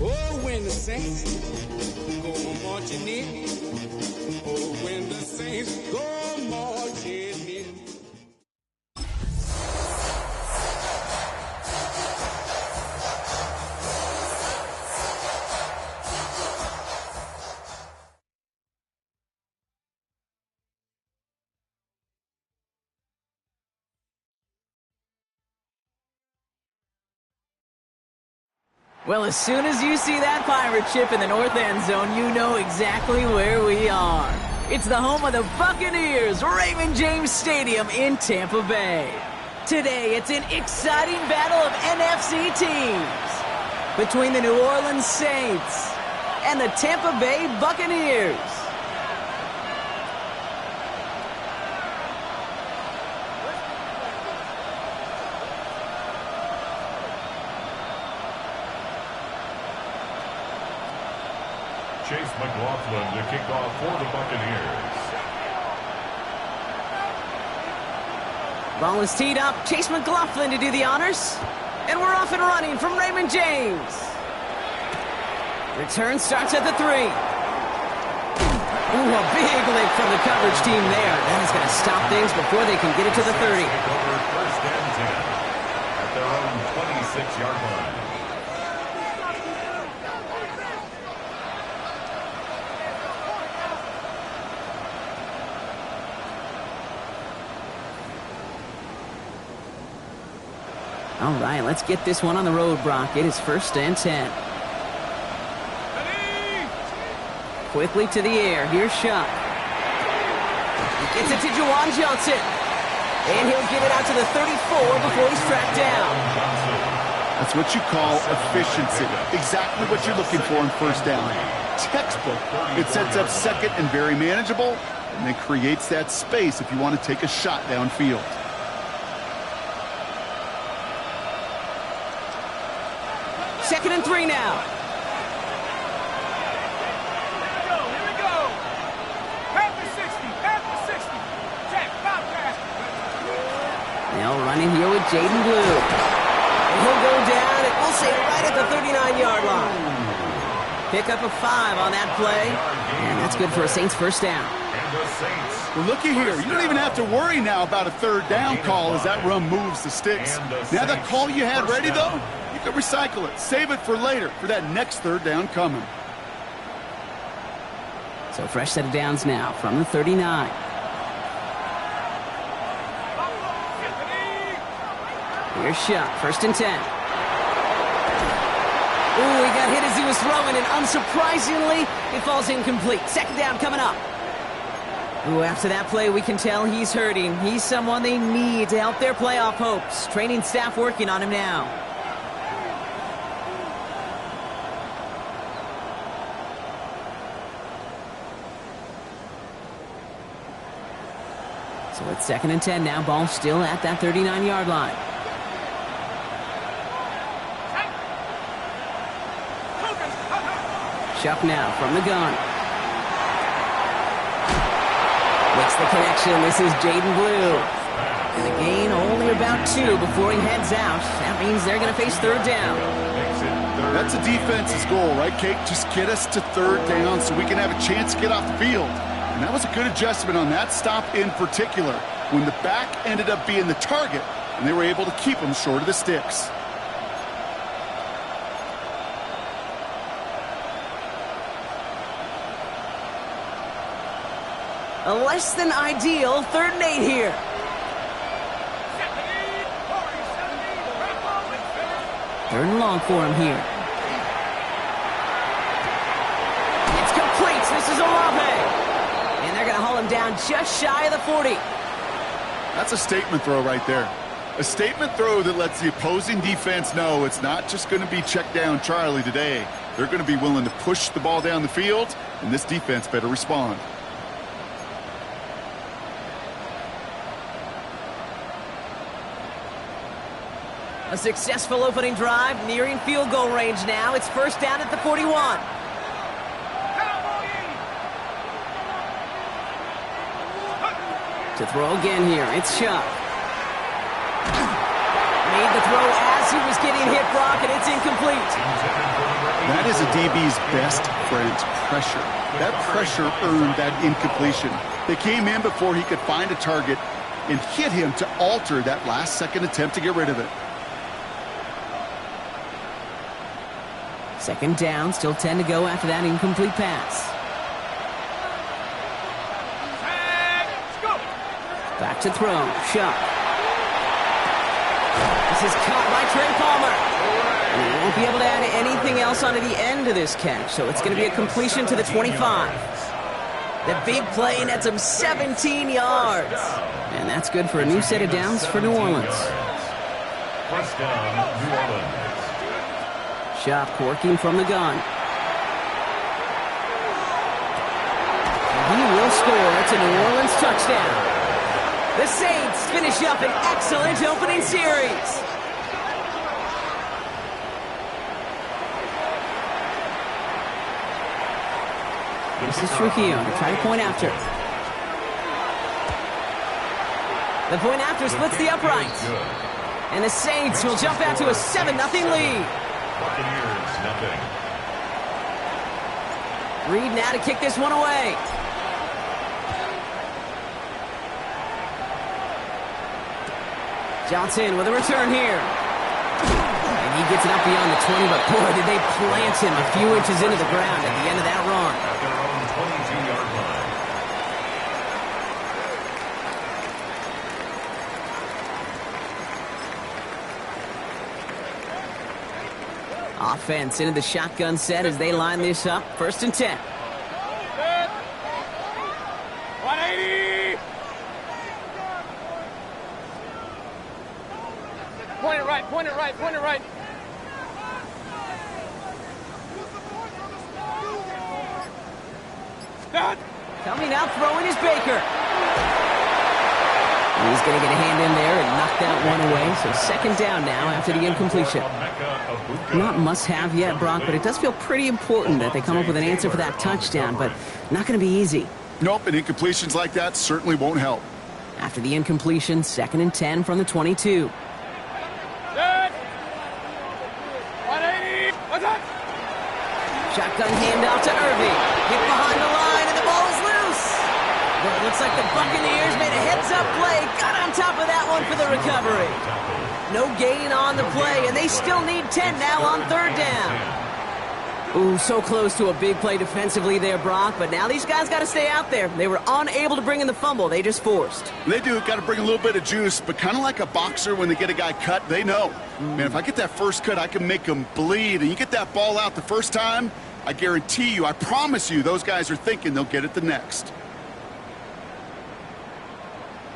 Oh, when the saints go marching in. Oh, when the saints go marching in. Well, as soon as you see that pirate ship in the north end zone, you know exactly where we are. It's the home of the Buccaneers, Raymond James Stadium in Tampa Bay. Today, it's an exciting battle of NFC teams between the New Orleans Saints and the Tampa Bay Buccaneers. Chase McLaughlin to kick off for the Buccaneers. Ball is teed up. Chase McLaughlin to do the honors. And we're off and running from Raymond James. Return starts at the 3. Ooh, a big lick from the coverage team there. That is going to stop things before they can get it to the 30. Take over first and 10 at their own 26-yard line. All right, let's get this one on the road, Brock. It is first and 10. Quickly to the air. Here's Shuck. He gets it to Juwan Johnson. And he'll get it out to the 34 before he's tracked down. That's what you call efficiency. Exactly what you're looking for in first down. Textbook. It sets up second and very manageable, and then creates that space if you want to take a shot downfield. Second and 3 now. Here we go. Half the 60. Check, bypass. Now running here with Jaden Blue. And he'll go down, and we'll say right at the 39-yard line. Pick up a 5 on that play. And that's good for a Saints first down. Well, looky here. You don't even have to worry now about a third down call as that run moves the sticks. Now that call you had ready, though, you can recycle it. Save it for later, for that next third down coming. So fresh set of downs now from the 39. Here's Shuck, first and 10. Ooh, he got hit as he was throwing, and unsurprisingly, it falls incomplete. Second down coming up. Ooh, after that play, we can tell he's hurting. He's someone they need to help their playoff hopes. Training staff working on him now. So it's second and 10 now. Ball still at that 39-yard line. Shuck now from the gun. Makes the connection. This is Jaden Blue. And a gain only about 2 before he heads out. That means they're going to face third down. That's a defense's goal, right, Kate? Just get us to third down so we can have a chance to get off the field. And that was a good adjustment on that stop in particular, when the back ended up being the target, and they were able to keep him short of the sticks. A less than ideal third and 8 here. Third and long for him here. It's complete. This is Olave. And they're going to haul him down just shy of the 40. That's a statement throw right there. A statement throw that lets the opposing defense know it's not just going to be check down Charlie today. They're going to be willing to push the ball down the field, and this defense better respond. A successful opening drive, nearing field goal range now. It's first down at the 41. To throw again here, it's Shuck. Made the throw as he was getting hit, Brock, and it's incomplete. incomplete. That is a DB's best friend, pressure. That pressure earned that incompletion. They came in before he could find a target and hit him to alter that last-second attempt to get rid of it. Second down, still 10 to go after that incomplete pass. Back to throw. Shuck. This is caught by Trey Palmer. And he won't be able to add anything else onto the end of this catch, so it's going to be a completion to the 25. The big play nets him 17 yards. And that's good for a new set of downs for New Orleans. First down, New Orleans. Shuck working from the gun. And he will score. It's a New Orleans touchdown. The Saints finish up an excellent opening series. This is Trujillo to try to point after. The point after splits the uprights. And the Saints will jump out to a 7-0 lead. Buccaneers, nothing. Reed now to kick this one away. Johnson with a return here. And he gets it up beyond the 20, but boy, did they plant him a few inches into the ground at the end of that run. At their own 22-yard line. Offense into the shotgun set as they line this up. 1st and 10. 180! Point it right, point it right, point it right. Done. Coming out throwing is Baker. He's going to get a hand in there and knock that one away. So 2nd down now after the incompletion. Not must-have yet, Brock, but it does feel pretty important that they come up with an answer for that touchdown, but not going to be easy. Nope, and incompletions like that certainly won't help. After the incompletion, 2nd and 10 from the 22. Good. 180. What's up? Shotgun handoff to Irving. Hit behind the line, and the ball is loose. But it looks like the Buccaneers made a heads-up play. Got on top of that one for the recovery. No gain on the play, and they still need 10 now on 3rd down. Ooh, so close to a big play defensively there, Brock, but now these guys got to stay out there. They were unable to bring in the fumble. They just forced. They do. Got to bring a little bit of juice, but kind of like a boxer when they get a guy cut, they know. Man, if I get that first cut, I can make them bleed. And you get that ball out the first time, I guarantee you, I promise you, those guys are thinking they'll get it the next.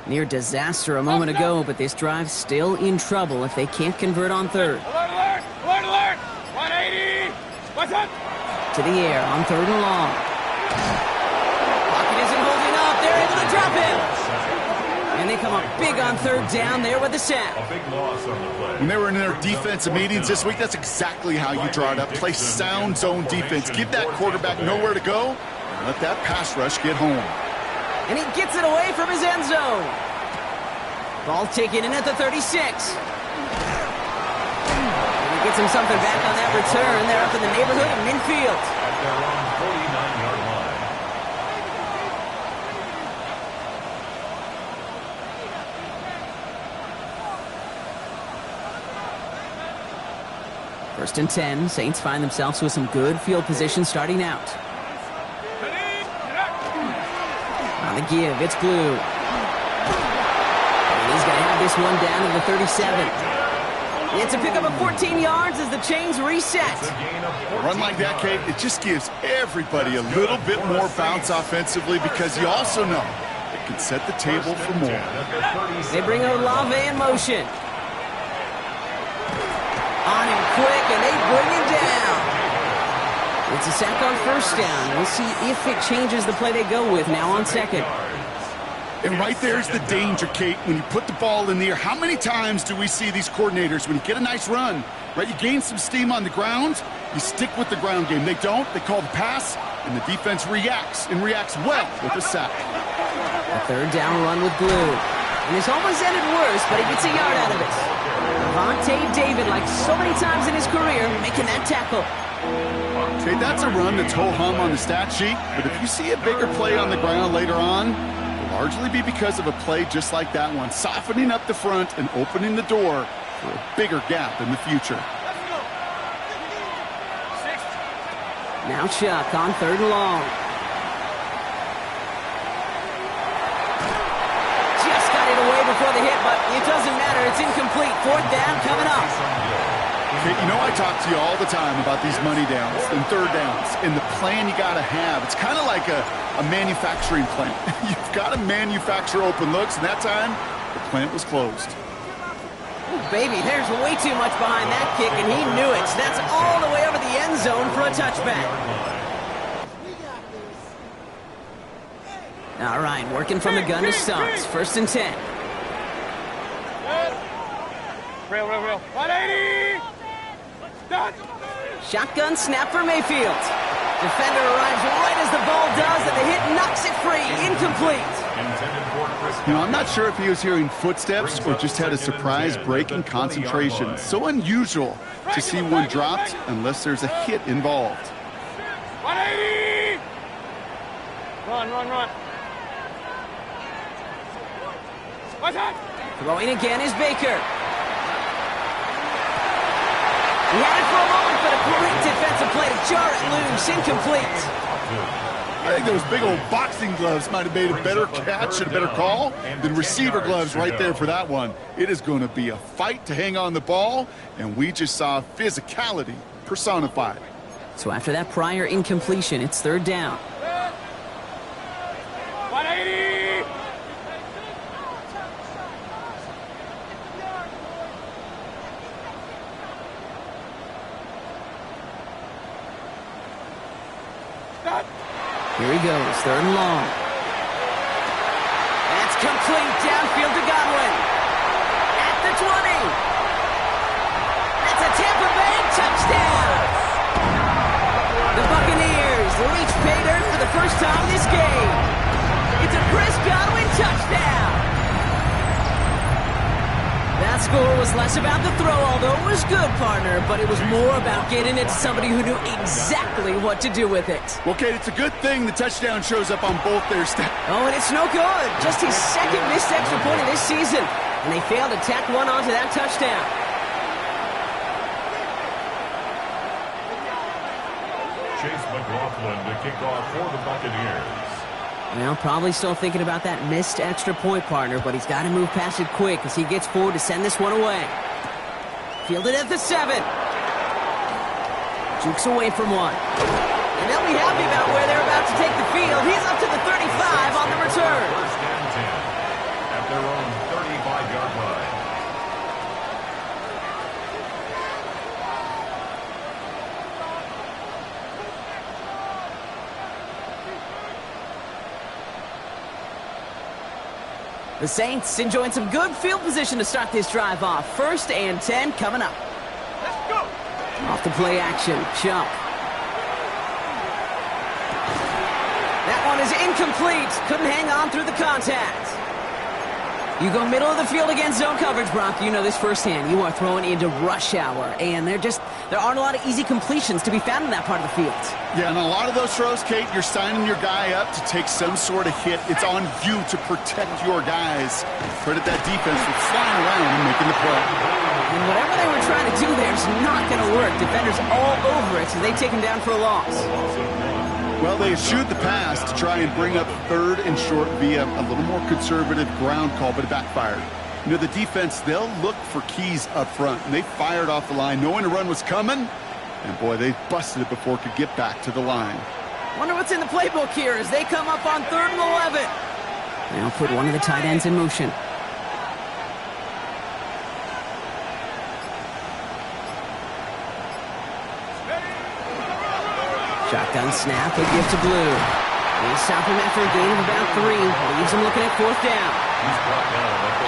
Near disaster a moment ago, but this drive's still in trouble if they can't convert on 3rd. Alert, alert, alert, alert. 180. What's up? To the air on 3rd and long. Pocket isn't holding up. They're able to drop him. And they come up big on 3rd down there with the sack. A big loss on the play. When they were in their defensive meetings this week, that's exactly how you draw it up. Play sound zone defense. Give that quarterback nowhere to go, and let that pass rush get home. And he gets it away from his end zone. Ball taken in at the 36. And he gets him something back on that return. They're up in the neighborhood of midfield. At their own 49-yard line. First and 10. Saints find themselves with some good field position starting out. On the give, it's Blue. And he's going to have this one down to the 37. It's a pickup of 14 yards as the chains reset. A run like that, Kate, it just gives everybody a little bit more bounce offensively because you also know it can set the table for more. They bring Olave in motion. On him quick, and they bring him down. It's a sack on 1st down. We'll see if it changes the play they go with now on 2nd. And right there's the danger, Kate, when you put the ball in the air. How many times do we see these coordinators, when you get a nice run, right, you gain some steam on the ground, you stick with the ground game. They don't. They call the pass, and the defense reacts, and reacts well with a sack. A 3rd down run with Blue. And it's almost ended worse, but he gets a yard out of it. Lavonte David, like so many times in his career, making that tackle. Okay, that's a run that's ho-hum on the stat sheet, but if you see a bigger play on the ground later on, it'll largely be because of a play just like that one, softening up the front and opening the door for a bigger gap in the future. Now Chuck on 3rd and long. Just got it away before the hit, but it doesn't matter. It's incomplete. 4th down coming up. Okay, you know I talk to you all the time about these money downs and 3rd downs and the plan you got to have. It's kind of like a manufacturing plant. You've got to manufacture open looks, and that time the plant was closed. Baby, there's way too much behind that kick, and he knew it. That's all the way over the end zone for a touchback. All right, working from the gun to start. 1st and 10. Real. 180. Done. Shotgun snap for Mayfield. Defender arrives right as the ball does, and the hit knocks it free. Incomplete. You know, I'm not sure if he was hearing footsteps or just had a surprise break in concentration. It's so unusual to see one dropped unless there's a hit involved. 180. Run. What's that? Throwing again is Baker. He had it for a moment, but a great defensive play to jar it loose. Incomplete. I think those big old boxing gloves might have made a better catch and a better call than receiver gloves right there for that one. It is going to be a fight to hang on the ball, and we just saw physicality personified. So after that prior incompletion, it's 3rd down. 180. Done. Here he goes, 3rd and long. That's complete, downfield to Godwin. At the 20. That's a Tampa Bay touchdown. The Buccaneers reach pay dirt for the first time this game. It's a Chris Godwin touchdown. That score was less about the throw, although it was good, partner, but it was more about getting it to somebody who knew exactly what to do with it. Well, Kate, it's a good thing the touchdown shows up on both their stats. Oh, and it's no good. Just his 2nd missed extra point of this season, and they failed to tack one onto that touchdown. Chase McLaughlin to kick off for the Buccaneers. Well, probably still thinking about that missed extra point, partner, but he's got to move past it quick as he gets forward to send this one away. Fielded at the 7. Jukes away from one. And they'll be happy about where they're about to take the field. He's up to the 35 on the return. 1st and 10 at their own 35-yard line. The Saints enjoying some good field position to start this drive off. 1st and 10 coming up. Let's go. Off the play action, Chuck. That one is incomplete. Couldn't hang on through the contact. You go middle of the field against zone coverage, Brock. You know this firsthand. You are throwing into rush hour, and there aren't a lot of easy completions to be found in that part of the field. Yeah, and a lot of those throws, Kate, you're signing your guy up to take some sort of hit. It's on you to protect your guys. Credit that defense for flying around and making the play. And whatever they were trying to do there is not going to work. Defenders all over it as they take him down for a loss. Well, they eschewed the pass to try and bring up 3rd and short via a little more conservative ground call, but it backfired. You know, the defense, they'll look for keys up front, and they fired off the line knowing a run was coming, and boy, they busted it before it could get back to the line. Wonder what's in the playbook here as they come up on 3rd and 11. Now put one of the tight ends in motion. Shotgun snap, a give to Blue. They stop him after a gain of about 3. Leaves him looking at 4th down.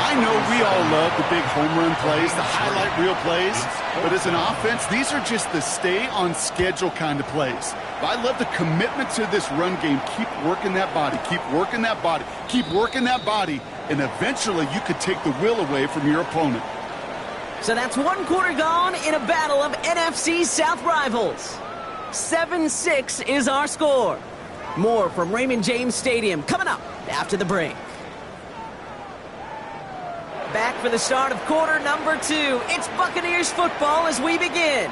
I know we all love the big home run plays, the highlight reel plays, but as an offense, these are just the stay-on-schedule kind of plays. I love the commitment to this run game. Keep working that body, keep working that body, keep working that body, and eventually you could take the will away from your opponent. So that's one quarter gone in a battle of NFC South rivals. 7-6 is our score. More from Raymond James Stadium coming up after the break. Back for the start of quarter number 2. It's Buccaneers football as we begin.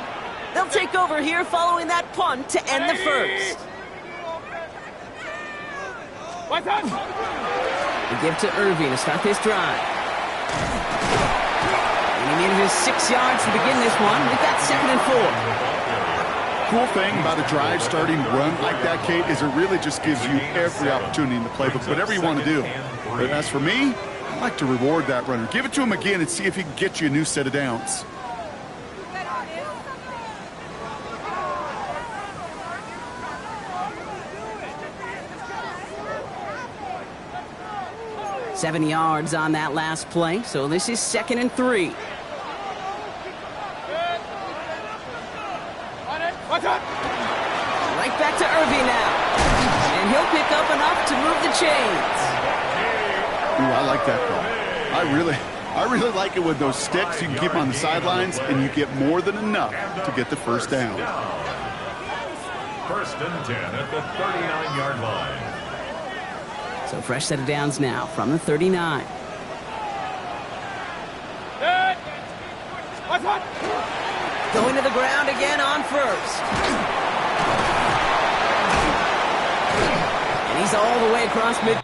They'll take over here following that punt to end the first. We give to Irving to start this drive. And he needed his 6 yards to begin this one. We've got 2nd and 4. Cool thing about a drive starting run like that, Kate, is it really just gives you every opportunity in the playbook, whatever you want to do. But as for me, I like to reward that runner. Give it to him again and see if he can get you a new set of downs. Seven yards on that last play, so this is 2nd and 3. Right back to Irving now. And he'll pick up enough to move the chains. Ooh, I like that call. I really like it with those sticks. You can keep them on the sidelines, and you get more than enough to get the first down. 1st and 10 at the 39-yard line. So fresh set of downs now from the 39. Going to the ground again on first. And he's all the way across mid.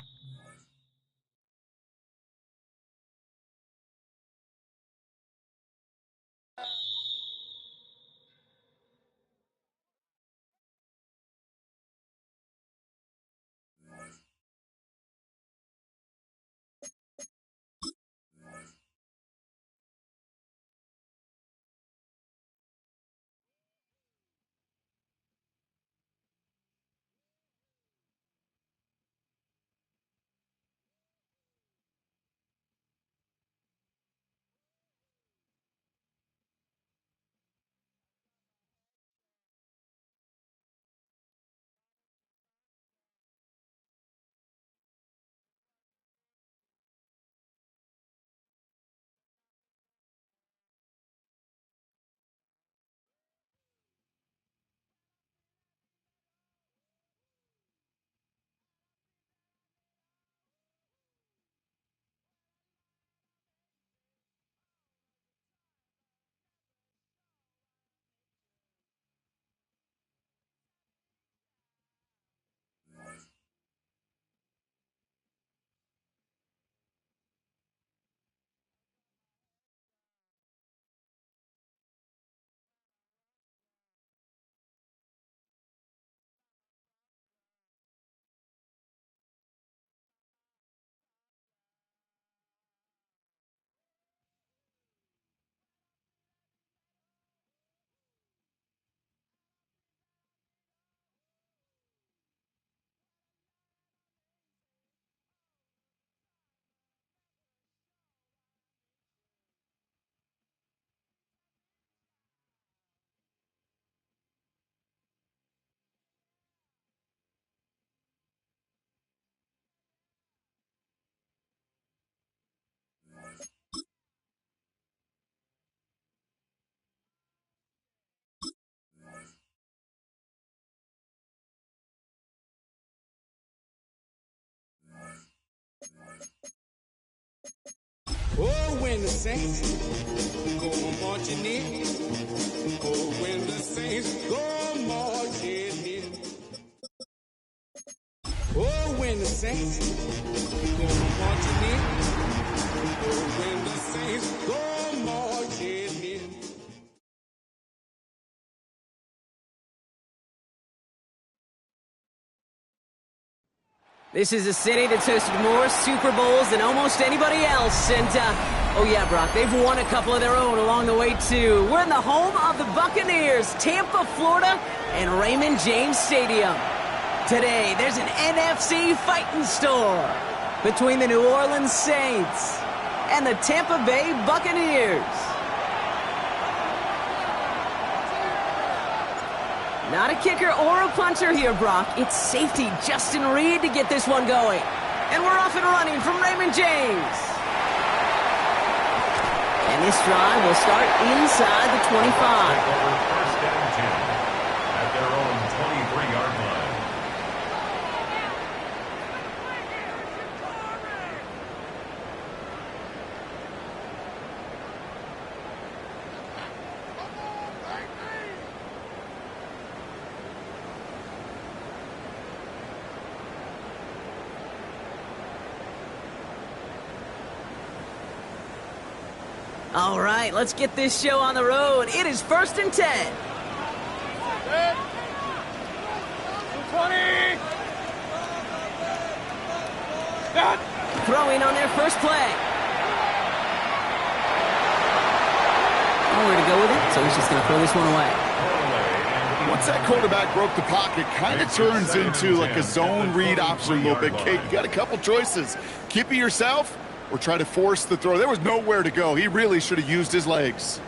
Oh, when the saints go marching in. Oh, when the saints go marching in. Oh, when the saints go marching in. Oh, when the saints go marching in. This is a city that's hosted more Super Bowls than almost anybody else. And, oh yeah, Brock, they've won a couple of their own along the way, too. We're in the home of the Buccaneers, Tampa, Florida, and Raymond James Stadium. Today, there's an NFC fighting store between the New Orleans Saints and the Tampa Bay Buccaneers. Not a kicker or a punter here, Brock. It's safety Justin Reed to get this one going. And we're off and running from Raymond James. And And this drive will start inside the 25. First down 10 at their own 23-yard line. All right, let's get this show on the road. It is 1st and 10. 20. Throwing on their first play. Nowhere to go with it, so he's just going to throw this one away. Once that quarterback broke the pocket, kind of turns into like a zone read option a little bit. Kate, you got a couple choices. Keep it yourself or try to force the throw. There was nowhere to go. He really should have used his legs.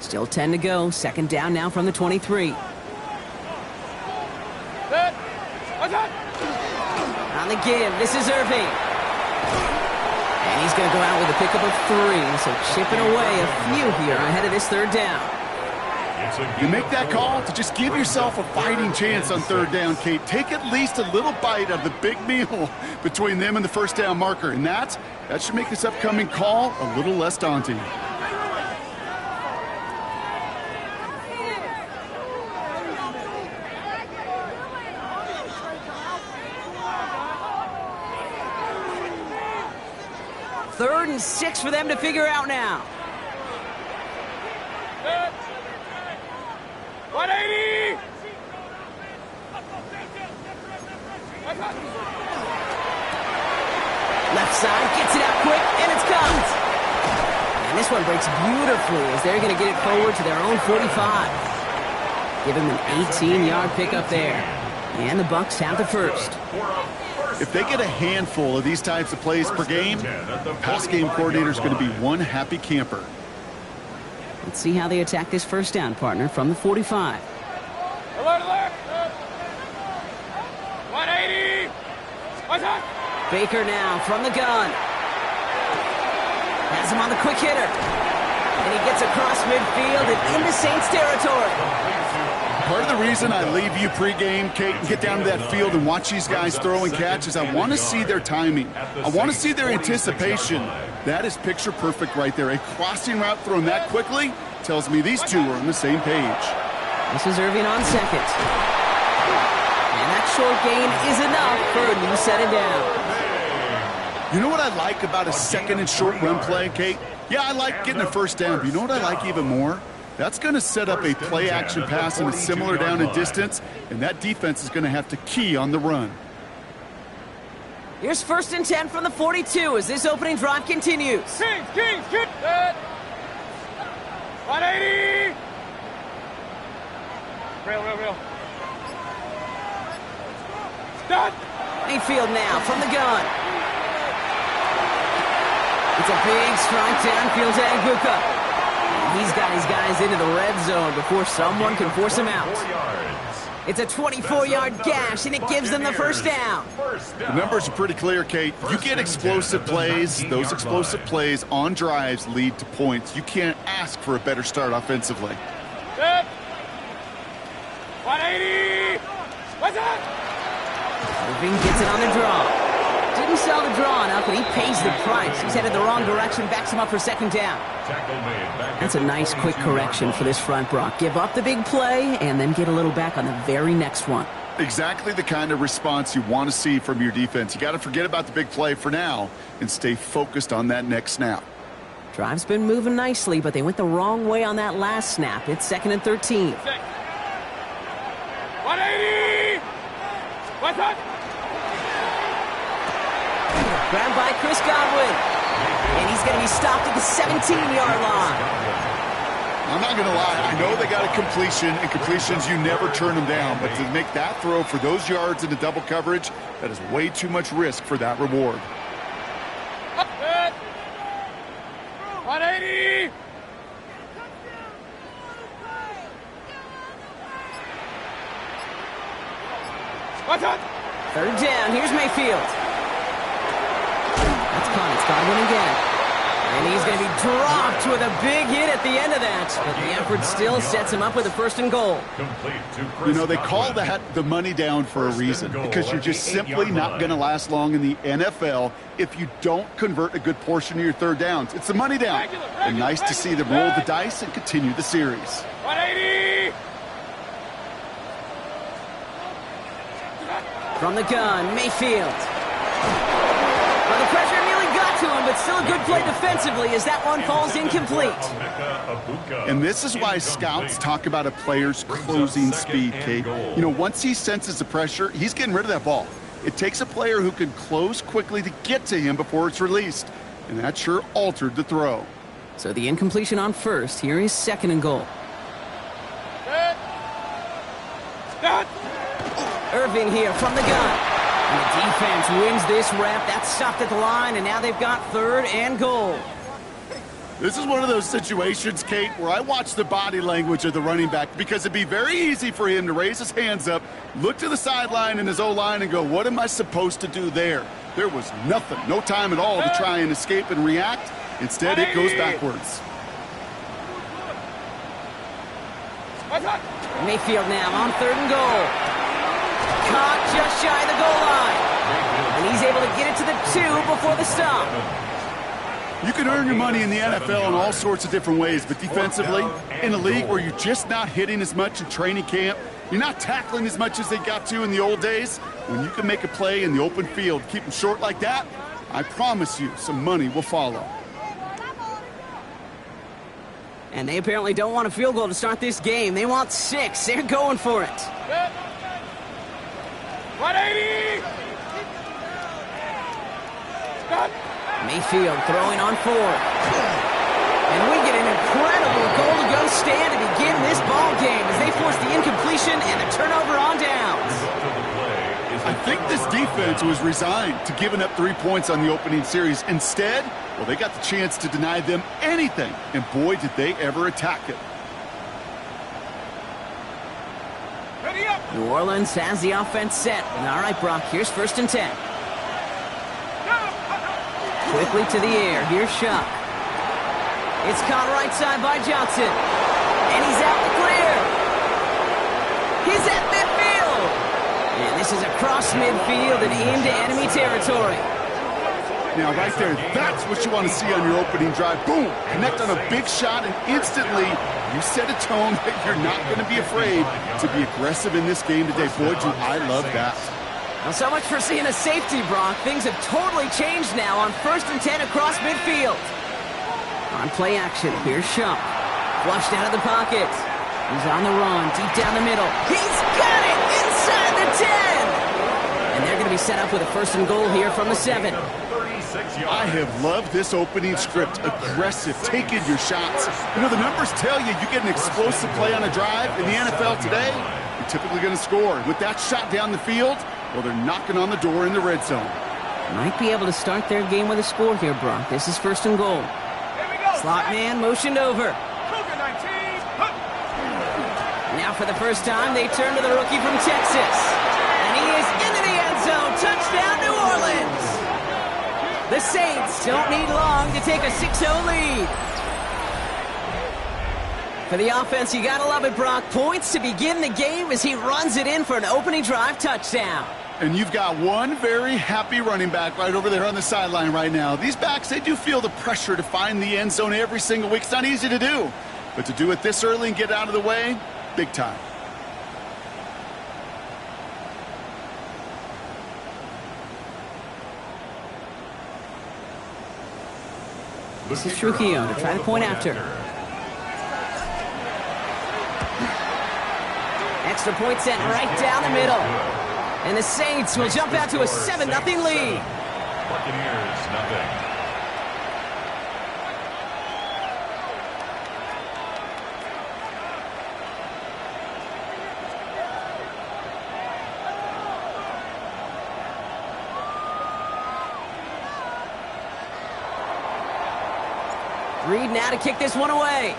Still 10 to go. 2nd down now from the 23. On the give, this is Irving. And he's going to go out with a pickup of 3, so chipping away a few here ahead of this 3rd down. You make that call to just give yourself a fighting chance on 3rd down, Kate. Take at least a little bite of the big meal between them and the 1st down marker, and that should make this upcoming call a little less daunting. Third and 6 for them to figure out now. 180. Left side, gets it out quick, and it's caught. And this one breaks beautifully as they're going to get it forward to their own 45. Give him an 18-yard pickup there. And the Bucs have the first. If they get a handful of these types of plays per game, pass game coordinator is going to be one happy camper. Let's see how they attack this 1st down, partner, from the 45. Alert, alert. 180. Baker now from the gun. Has him on the quick hitter. And he gets across midfield and into Saints territory. Part of the reason I leave you pregame, Kate, and get down to that field and watch these guys throw and catch is I want to see their timing. I want to see their anticipation. That is picture perfect right there. A crossing route thrown that quickly tells me these two are on the same page. This is Irving on 2nd. And that short gain is enough for a new set of down. You know what I like about a 2nd and short run play, Kate? Yeah, I like getting a 1st down, but you know what I like even more? That's going to set up a play-action pass in a similar down and distance, and that defense is going to have to key on the run. Here's 1st and 10 from the 42 as this opening drive continues. Kings. 180. Real. Start. Mayfield now from the gun. It's a big strike downfield to Aguka. He's got his guys into the red zone before someone can force him out. It's a 24-yard gash, and it gives them the 1st down. The numbers are pretty clear, Kate. You get explosive plays. Those explosive plays on drives lead to points. You can't ask for a better start offensively. 180. What's that? Irving gets it on the draw. Didn't sell the draw enough, and he pays the price. He's headed the wrong direction, backs him up for 2nd down. That's a nice quick correction for this front, Brock. Give up the big play and then get a little back on the very next one. Exactly the kind of response you want to see from your defense. You got to forget about the big play for now and stay focused on that next snap. Drive's been moving nicely, but they went the wrong way on that last snap. It's 2nd and 13. 180. What's that? Grabbed by Chris Godwin. And he's going to be stopped at the 17-yard line. I'm not going to lie. I know they got a completion, and completions, you never turn them down. But to make that throw for those yards into double coverage, that is way too much risk for that reward. Third down. Here's Mayfield. That's caught. It's got to win again. And he's going to be dropped with a big hit at the end of that. But the effort still sets him up with a 1st and goal. You know, they call that the money down for a reason, because you're just simply not going to last long in the NFL if you don't convert a good portion of your 3rd downs. It's the money down. And nice to see them roll the dice and continue the series. 180. From the gun, Mayfield. Well, the pressure nearly got to him, but still a good play defensively as that one falls incomplete. And this is why scouts talk about a player's closing speed, Kate. You know, once he senses the pressure, he's getting rid of that ball. It takes a player who can close quickly to get to him before it's released. And that sure altered the throw. So the incompletion on 1st. Here is 2nd and goal. Irving here from the gun. And the defense wins this rep. That's stopped at the line, and now they've got 3rd and goal. This is one of those situations, Kate, where I watch the body language of the running back, because it'd be very easy for him to raise his hands up, look to the sideline in his O-line and go, what am I supposed to do there? There was nothing, no time at all to try and escape and react. Instead, it goes backwards. Mayfield now on 3rd and goal. Caught just shy of the goal line. And he's able to get it to the 2 before the stop. You can earn your money in the NFL in all sorts of different ways, but defensively, in a league where you're just not hitting as much in training camp, you're not tackling as much as they got to in the old days, when you can make a play in the open field, keep them short like that, I promise you some money will follow. And they apparently don't want a field goal to start this game. They want 6. They're going for it. 180. Mayfield throwing on 4th. And we get an incredible goal-to-go stand to begin this ball game as they force the incompletion and the turnover on downs. I think this defense was resigned to giving up 3 points on the opening series. Instead, well, they got the chance to deny them anything, and boy, did they ever attack it. New Orleans has the offense set. And all right, Brock, here's 1st and 10. Quickly to the air. Here's Shuck. It's caught right side by Johnson. And he's out the clear. He's at midfield. And this is across midfield and into enemy territory. Now, right there, that's what you want to see on your opening drive. Boom! Connect on a big shot, and instantly you set a tone that you're not going to be afraid to be aggressive in this game today. Boy, do I love that. Well, so much for seeing a safety, Brock. Things have totally changed now on 1st and 10 across midfield. On play action, here's Shump. Flushed out of the pocket. He's on the run, deep down the middle. He's got it inside the 10! And they're going to be set up with a 1st and goal here from the 7. I have loved this opening script. Aggressive, taking your shots. You know, the numbers tell you get an explosive play on a drive in the NFL today, you're typically going to score. With that shot down the field, well, they're knocking on the door in the red zone. Might be able to start their game with a score here, Brock. This is 1st and goal. Slot man motioned over. Now for the first time, they turn to the rookie from Texas. And he is into the end zone. Touchdown, New Orleans. The Saints don't need long to take a 6-0 lead. For the offense, you gotta love it, Brock. Points to begin the game as he runs it in for an opening drive touchdown. And you've got one very happy running back right over there on the sideline right now. These backs, they do feel the pressure to find the end zone every single week. It's not easy to do. But to do it this early and get out of the way, big time. This is Trujillo to try the point after. Extra point sent right down the middle. And the Saints will jump out to a 7-0 lead. Buccaneers, nothing. Reed now to kick this one away.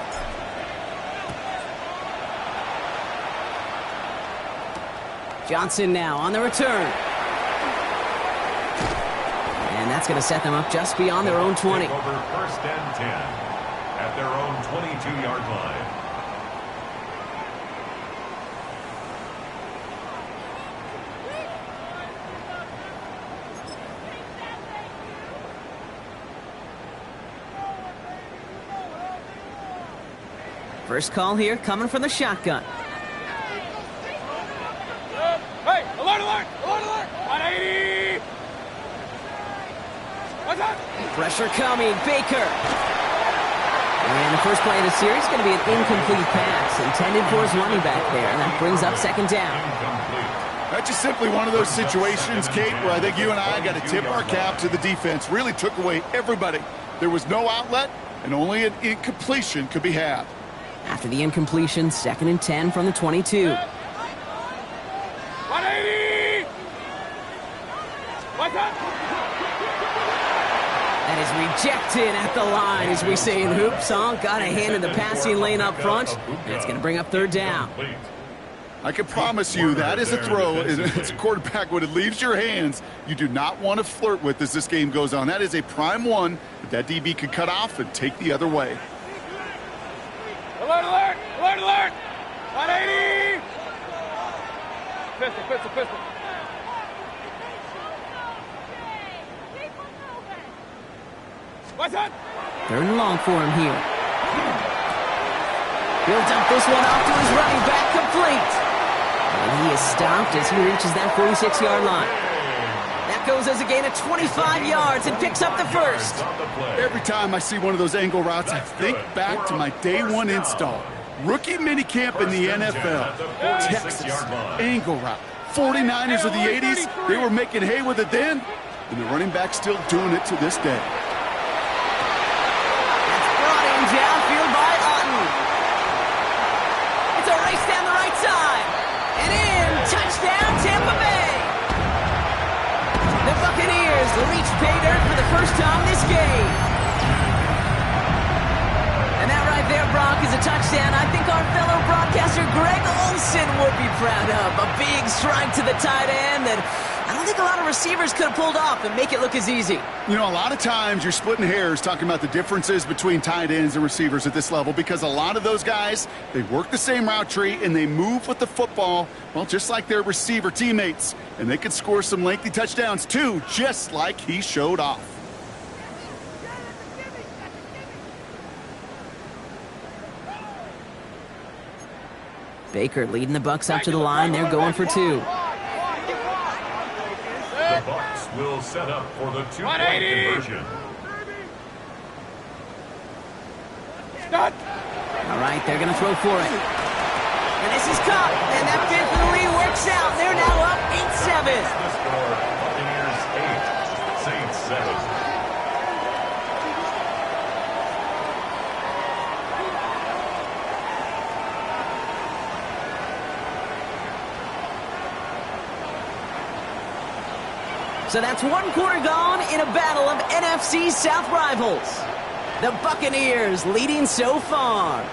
Johnson now on the return. And that's going to set them up just beyond their own 20. Over 1st and 10 at their own 22-yard line. First call here coming from the shotgun. Hey, alert, alert, alert, alert. 180. What's up? Pressure coming, Baker. And the first play of the series is going to be an incomplete pass intended for his running back there. And that brings up 2nd down. That's just simply one of those situations, Kate, where I think you and I got to tip our cap to the defense. Really took away everybody. There was no outlet, and only an incompletion could be had. After the incompletion, 2nd and 10 from the 22. 180. What's up? That is rejected at the line, as we say in hoop song. Got a hand in the passing lane up front. And it's going to bring up 3rd down. I can promise you that is a throw. It's a quarterback when it leaves your hands, you do not want to flirt with as this game goes on. That is a prime one that DB could cut off and take the other way. Alert, alert, alert, alert. 180. Pistol, pistol, pistol. What's up? 3rd and long for him here. He'll dump this one off to his running back, complete. And he is stopped as he reaches that 46-yard line. That goes as a gain of 25 yards and picks up the first. Every time I see one of those angle routes, I think back to my day one install. Rookie minicamp in the NFL. Texas, angle route. 49ers of the 80s, they were making hay with it then, and the running back's still doing it to this day. That's brought in downfield by Otten. It's a race down the right side. And in, touchdown, Tampa Bay. The Buccaneers reach pay dirt for the first time this game. And that right there, Brock, is a touchdown I think our fellow broadcaster Greg Olsen would be proud of. A big strike to the tight end that I don't think a lot of receivers could have pulled off and make it look as easy. You know, a lot of times you're splitting hairs talking about the differences between tight ends and receivers at this level because a lot of those guys, they work the same route tree and they move with the football, well, just like their receiver teammates. And they could score some lengthy touchdowns too, just like he showed off. Baker leading the Bucs up to the line. They're going for 2. The Bucs will set up for the 2-point conversion. Stop. All right, they're going to throw for it. And this is caught. And that definitely works out. They're now up 8-7. The score, Buccaneers 8, Saints 7. So that's 1 quarter gone in a battle of NFC South rivals. The Buccaneers leading so far.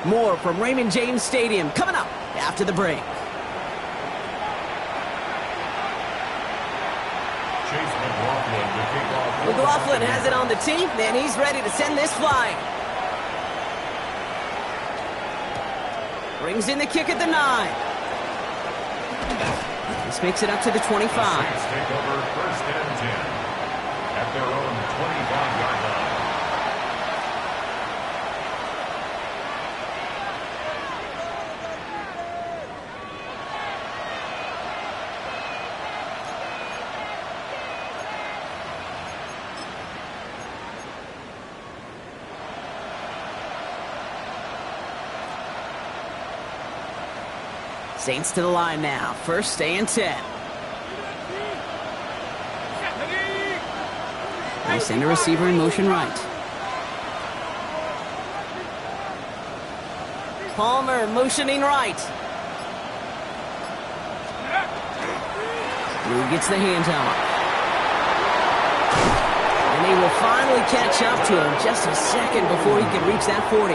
More from Raymond James Stadium coming up after the break. McLaughlin has it on the tee, and he's ready to send this flying. Brings in the kick at the 9. This makes it up to the 25. The Saints take over 1st and 10 at their own 25-yard line. Saints to the line now. 1st and 10. They send a receiver in motion right. Palmer motioning right. Blue gets the handoff. And they will finally catch up to him just a second before he can reach that 40.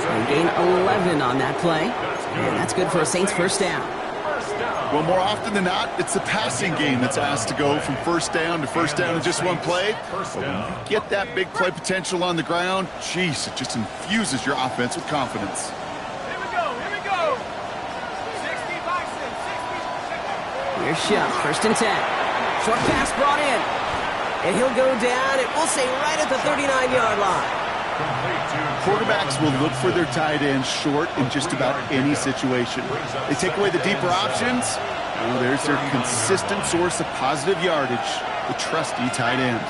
They gain 11 on that play. And that's good for a Saints 1st down. First down. Well, more often than not, it's the passing game that's asked to go from first down to first down in just one play. But when you get that big play potential on the ground, geez, it just infuses your offense with confidence. Here we go. 60 Bison, 60. Here's Shuck, 1st and 10. Short pass brought in. And he'll go down, it will say right at the 39-yard line. Quarterbacks will look for their tight end short in just about any situation. They take away the deeper options. Well, there's their consistent source of positive yardage, the trusty tight end.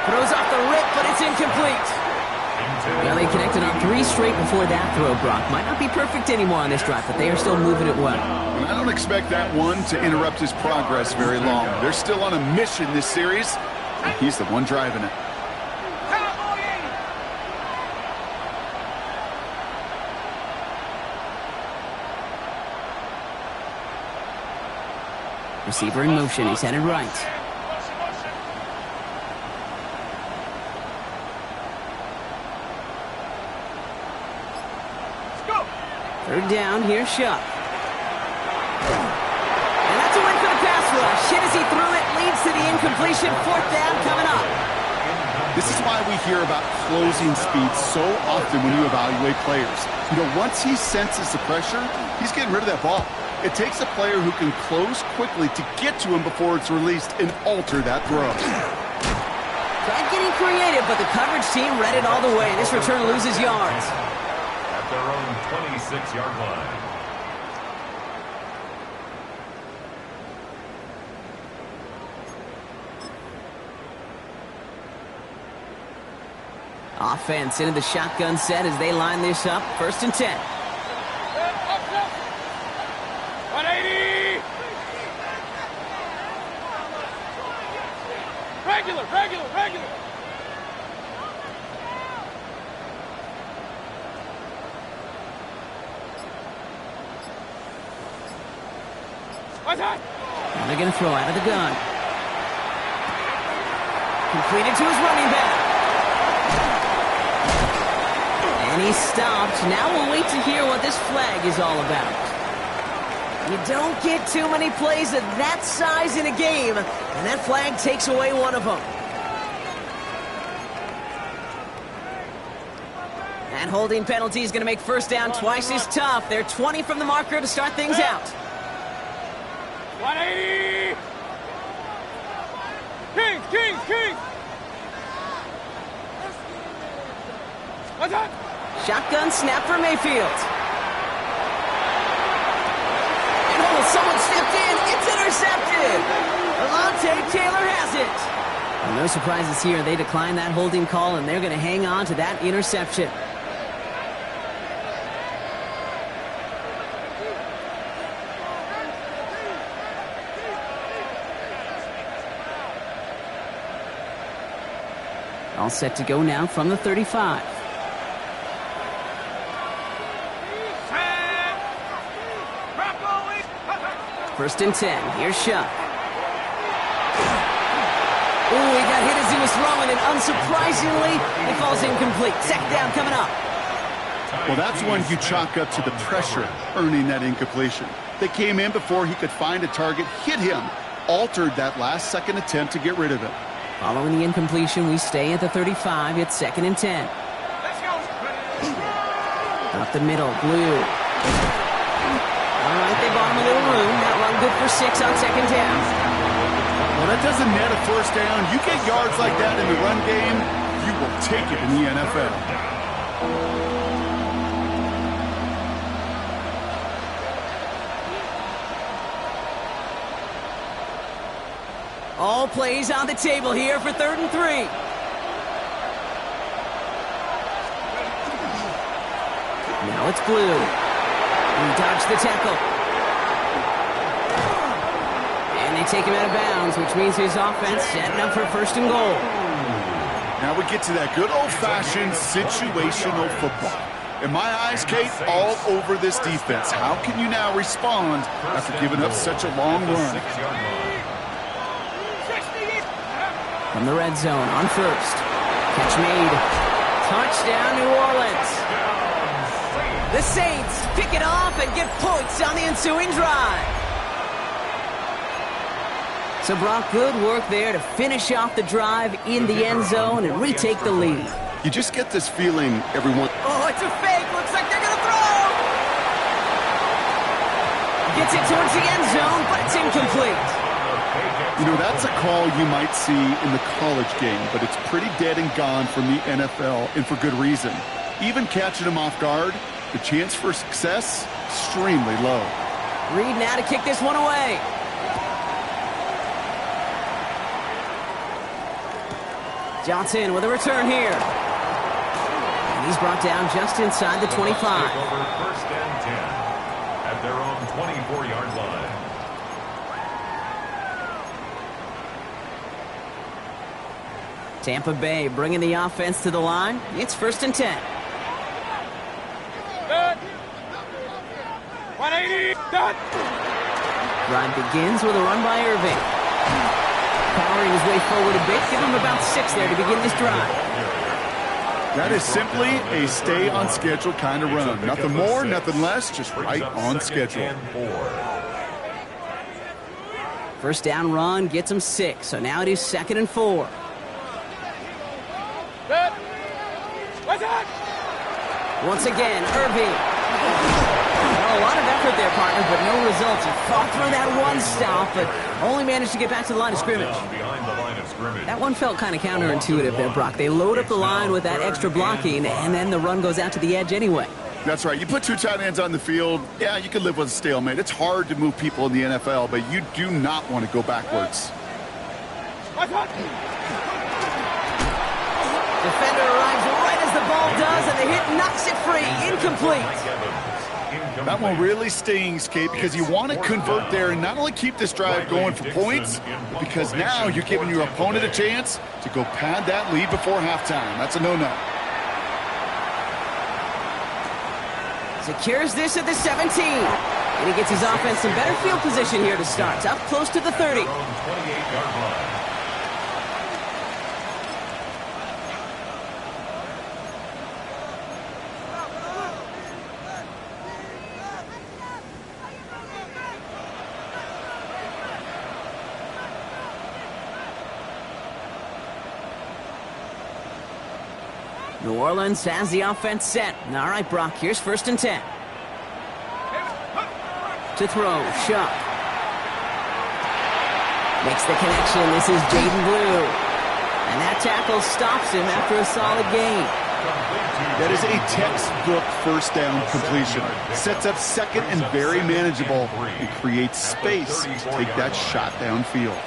Throws off the rip, but it's incomplete. Well, they connected on 3 straight before that throw, Brock. Might not be perfect anymore on this drive, but they are still moving it well. And I don't expect that one to interrupt his progress very long. They're still on a mission this series. He's the one driving it. Receiver in motion. He's headed right. Third down. Here's Shuck. And that's a win for the pass rush. Hit as he threw it. Leads to the incompletion. 4th down coming up. This is why we hear about closing speed so often when you evaluate players. You know, once he senses the pressure, he's getting rid of that ball. It takes a player who can close quickly to get to him before it's released and alter that throw. Tried getting creative, but the coverage team read it all the way. This return loses yards. At their own 26-yard line. Offense into the shotgun set as they line this up. 1st and 10. 180. Regular. What's that? Now they're going to throw out of the gun. Completed to his running back. And he stopped. Now we'll wait to hear what this flag is all about. You don't get too many plays of that size in a game, and that flag takes away one of them. That holding penalty is going to make 1st down twice as tough. They're 20 from the marker to start things out. 180. Kings. What's that? Shotgun snap for Mayfield. And someone stepped in. It's intercepted. Alontae Taylor has it. Well, no surprises here. They declined that holding call, and they're going to hang on to that interception. All set to go now from the 35. First and 10. Here's Shuck. Ooh, he got hit as he was throwing, and unsurprisingly, it falls incomplete. 2nd down coming up. Well, that's one you chalk up to the pressure earning that incompletion. They came in before he could find a target, hit him, altered that last-second attempt to get rid of it. Following the incompletion, we stay at the 35. It's 2nd and 10. Let's go. Up the middle, Blue. All right, they bought him a little room. That run good for 6 on 2nd down. Well, that doesn't net a 1st down. You get yards like that in the run game, you will take it in the NFL. All plays on the table here for 3rd and 3. Now it's Blue. He dodged the tackle. And they take him out of bounds, which means his offense setting up for 1st and goal. Now we get to that good old-fashioned situational football. In my eyes, Kate, all over this defense. How can you now respond after giving up such a long run? From the red zone on 1st. Catch made. Touchdown, New Orleans. This Saints pick it off and get points on the ensuing drive. So, Brock, good work there to finish off the drive in the end zone and retake the lead. You just get this feeling, everyone. Oh, it's a fake. Looks like they're going to throw. Gets it towards the end zone, but it's incomplete. You know, that's a call you might see in the college game, but it's pretty dead and gone from the NFL, and for good reason. Even catching him off guard, the chance for success, extremely low. Reed now to kick this one away. Johnson with a return here. And he's brought down just inside the 25. Over first and 10 at their own 24-yard line. Tampa Bay bringing the offense to the line. It's first and 10. Good. 180. Done. Drive begins with a run by Irving. Powering his way forward a bit. Give him about 6 there to begin this drive. That is simply a stay-on-schedule kind of run. Nothing more, nothing less, just right on schedule. First down run gets him 6, so now it is 2nd and 4. Good. What's that? Once again, Irving. Well, a lot of effort there, partner, but no results. He fought through that one stop, but only managed to get back to the line of scrimmage. That one felt kind of counterintuitive there, Brock. They load up the line with that extra blocking, and then the run goes out to the edge anyway. That's right. You put 2 tight ends on the field, yeah, you can live with a stalemate. It's hard to move people in the NFL, but you do not want to go backwards. What's that? Defender arrives right as the ball does, and the hit knocks it free. Incomplete. That one really stings, Kate, because you want to convert there and not only keep this drive going for points, but because now you're giving your opponent a chance to go pad that lead before halftime. That's a no-no. Secures this at the 17. And he gets his offense in better field position here to start. Up close to the 30. 28-yard line. New Orleans has the offense set. All right, Brock, here's first and 10. To throw, Shuck. Makes the connection. This is Jaden Blue. And that tackle stops him after a solid gain. That is a textbook first down completion. Sets up second and very manageable and creates space to take that shot downfield.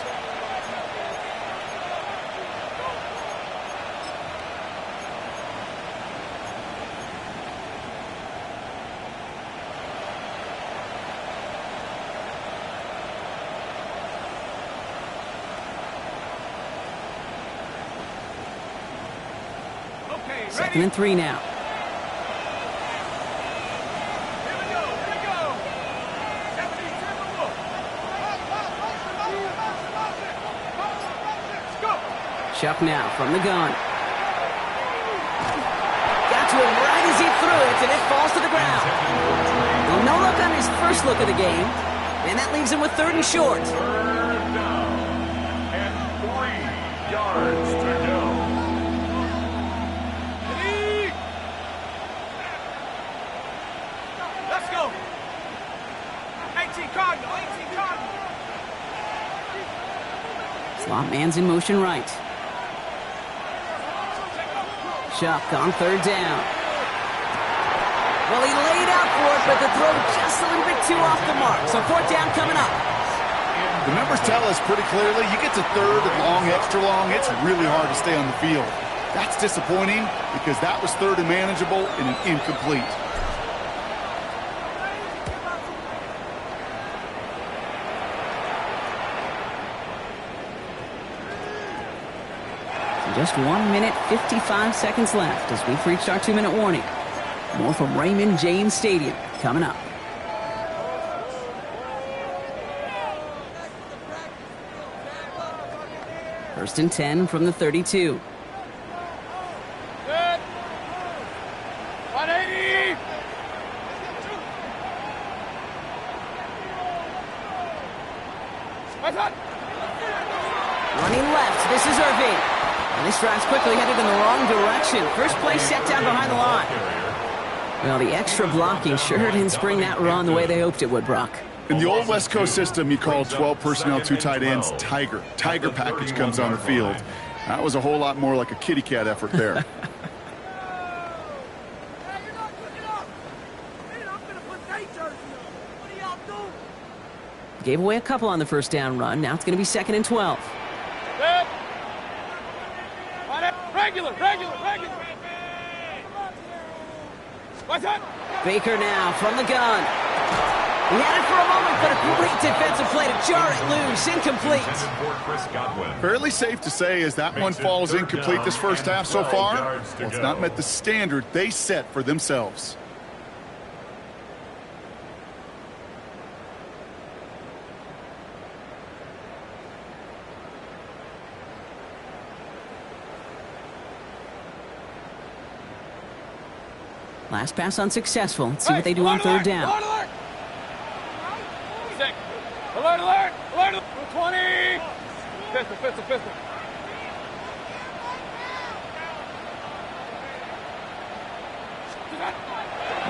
Second and 3 now. Chuck now from the gun. Got to him right as he threw it, and it falls to the ground. Well, no look on his first look of the game, and that leaves him with 3rd and short. 3rd down and 3 yards to go. Let's go. 18 Cardinal. 18 Cardinal. Slot man's in motion right. Chuck on 3rd down. Well, he laid out for it, but the throw just a little bit too off the mark. So 4th down coming up. The numbers tell us pretty clearly, you get to 3rd and long, extra long, it's really hard to stay on the field. That's disappointing because that was 3rd and manageable and an incomplete. Just 1 minute, 55 seconds left as we've reached our 2-minute warning. More from Raymond James Stadium coming up. First and 10 from the 32. Good. 180. Running left, this is Irving. And this drive's quickly headed in the wrong direction. First play set down behind the line. Well, the extra blocking sure didn't spring that run the way they hoped it would, Brock. In the old West Coast system, you call 12 personnel, 2 tight ends, Tiger. Tiger package comes on the field. That was a whole lot more like a kitty cat effort there. Gave away a couple on the first down run. Now it's going to be 2nd and 12. Regular. What's that? Baker now from the gun. He had it for a moment, but a great defensive play to jar it loose. Incomplete. Fairly safe to say as that one falls incomplete this first half so far. Well, it's not met the standard they set for themselves. Last pass unsuccessful. Let's see what they do on third down. Alert! Alert! 20! Pistol.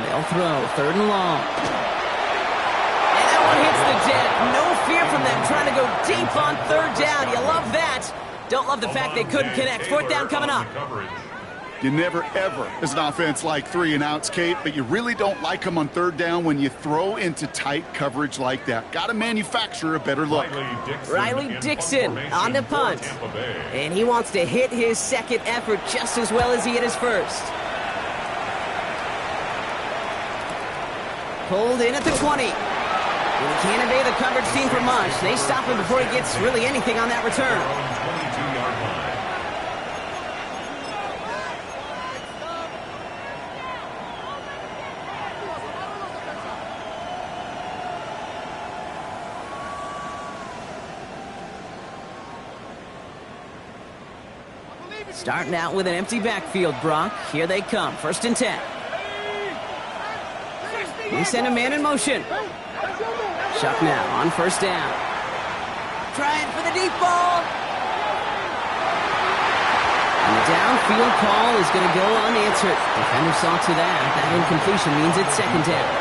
They'll throw. 3rd and long. And that one hits the deck. No fear from them trying to go deep on 3rd down. You love that. Don't love the fact they couldn't connect. 4th down coming up. You never, ever, as an offense, like 3 and outs, Kate, but you really don't like them on 3rd down when you throw into tight coverage like that. Got to manufacture a better look. Riley Dixon on the punt. And he wants to hit his 2nd effort just as well as he hit his 1st. Pulled in at the 20. And he can't evade the coverage team for much. They stop him before he gets really anything on that return. Starting out with an empty backfield, Brock. Here they come. 1st and 10. They send a man in motion. Shuck now on 1st down. Trying for the deep ball. And the downfield call is going to go unanswered. Defender saw to that. That incompletion means it's 2nd down.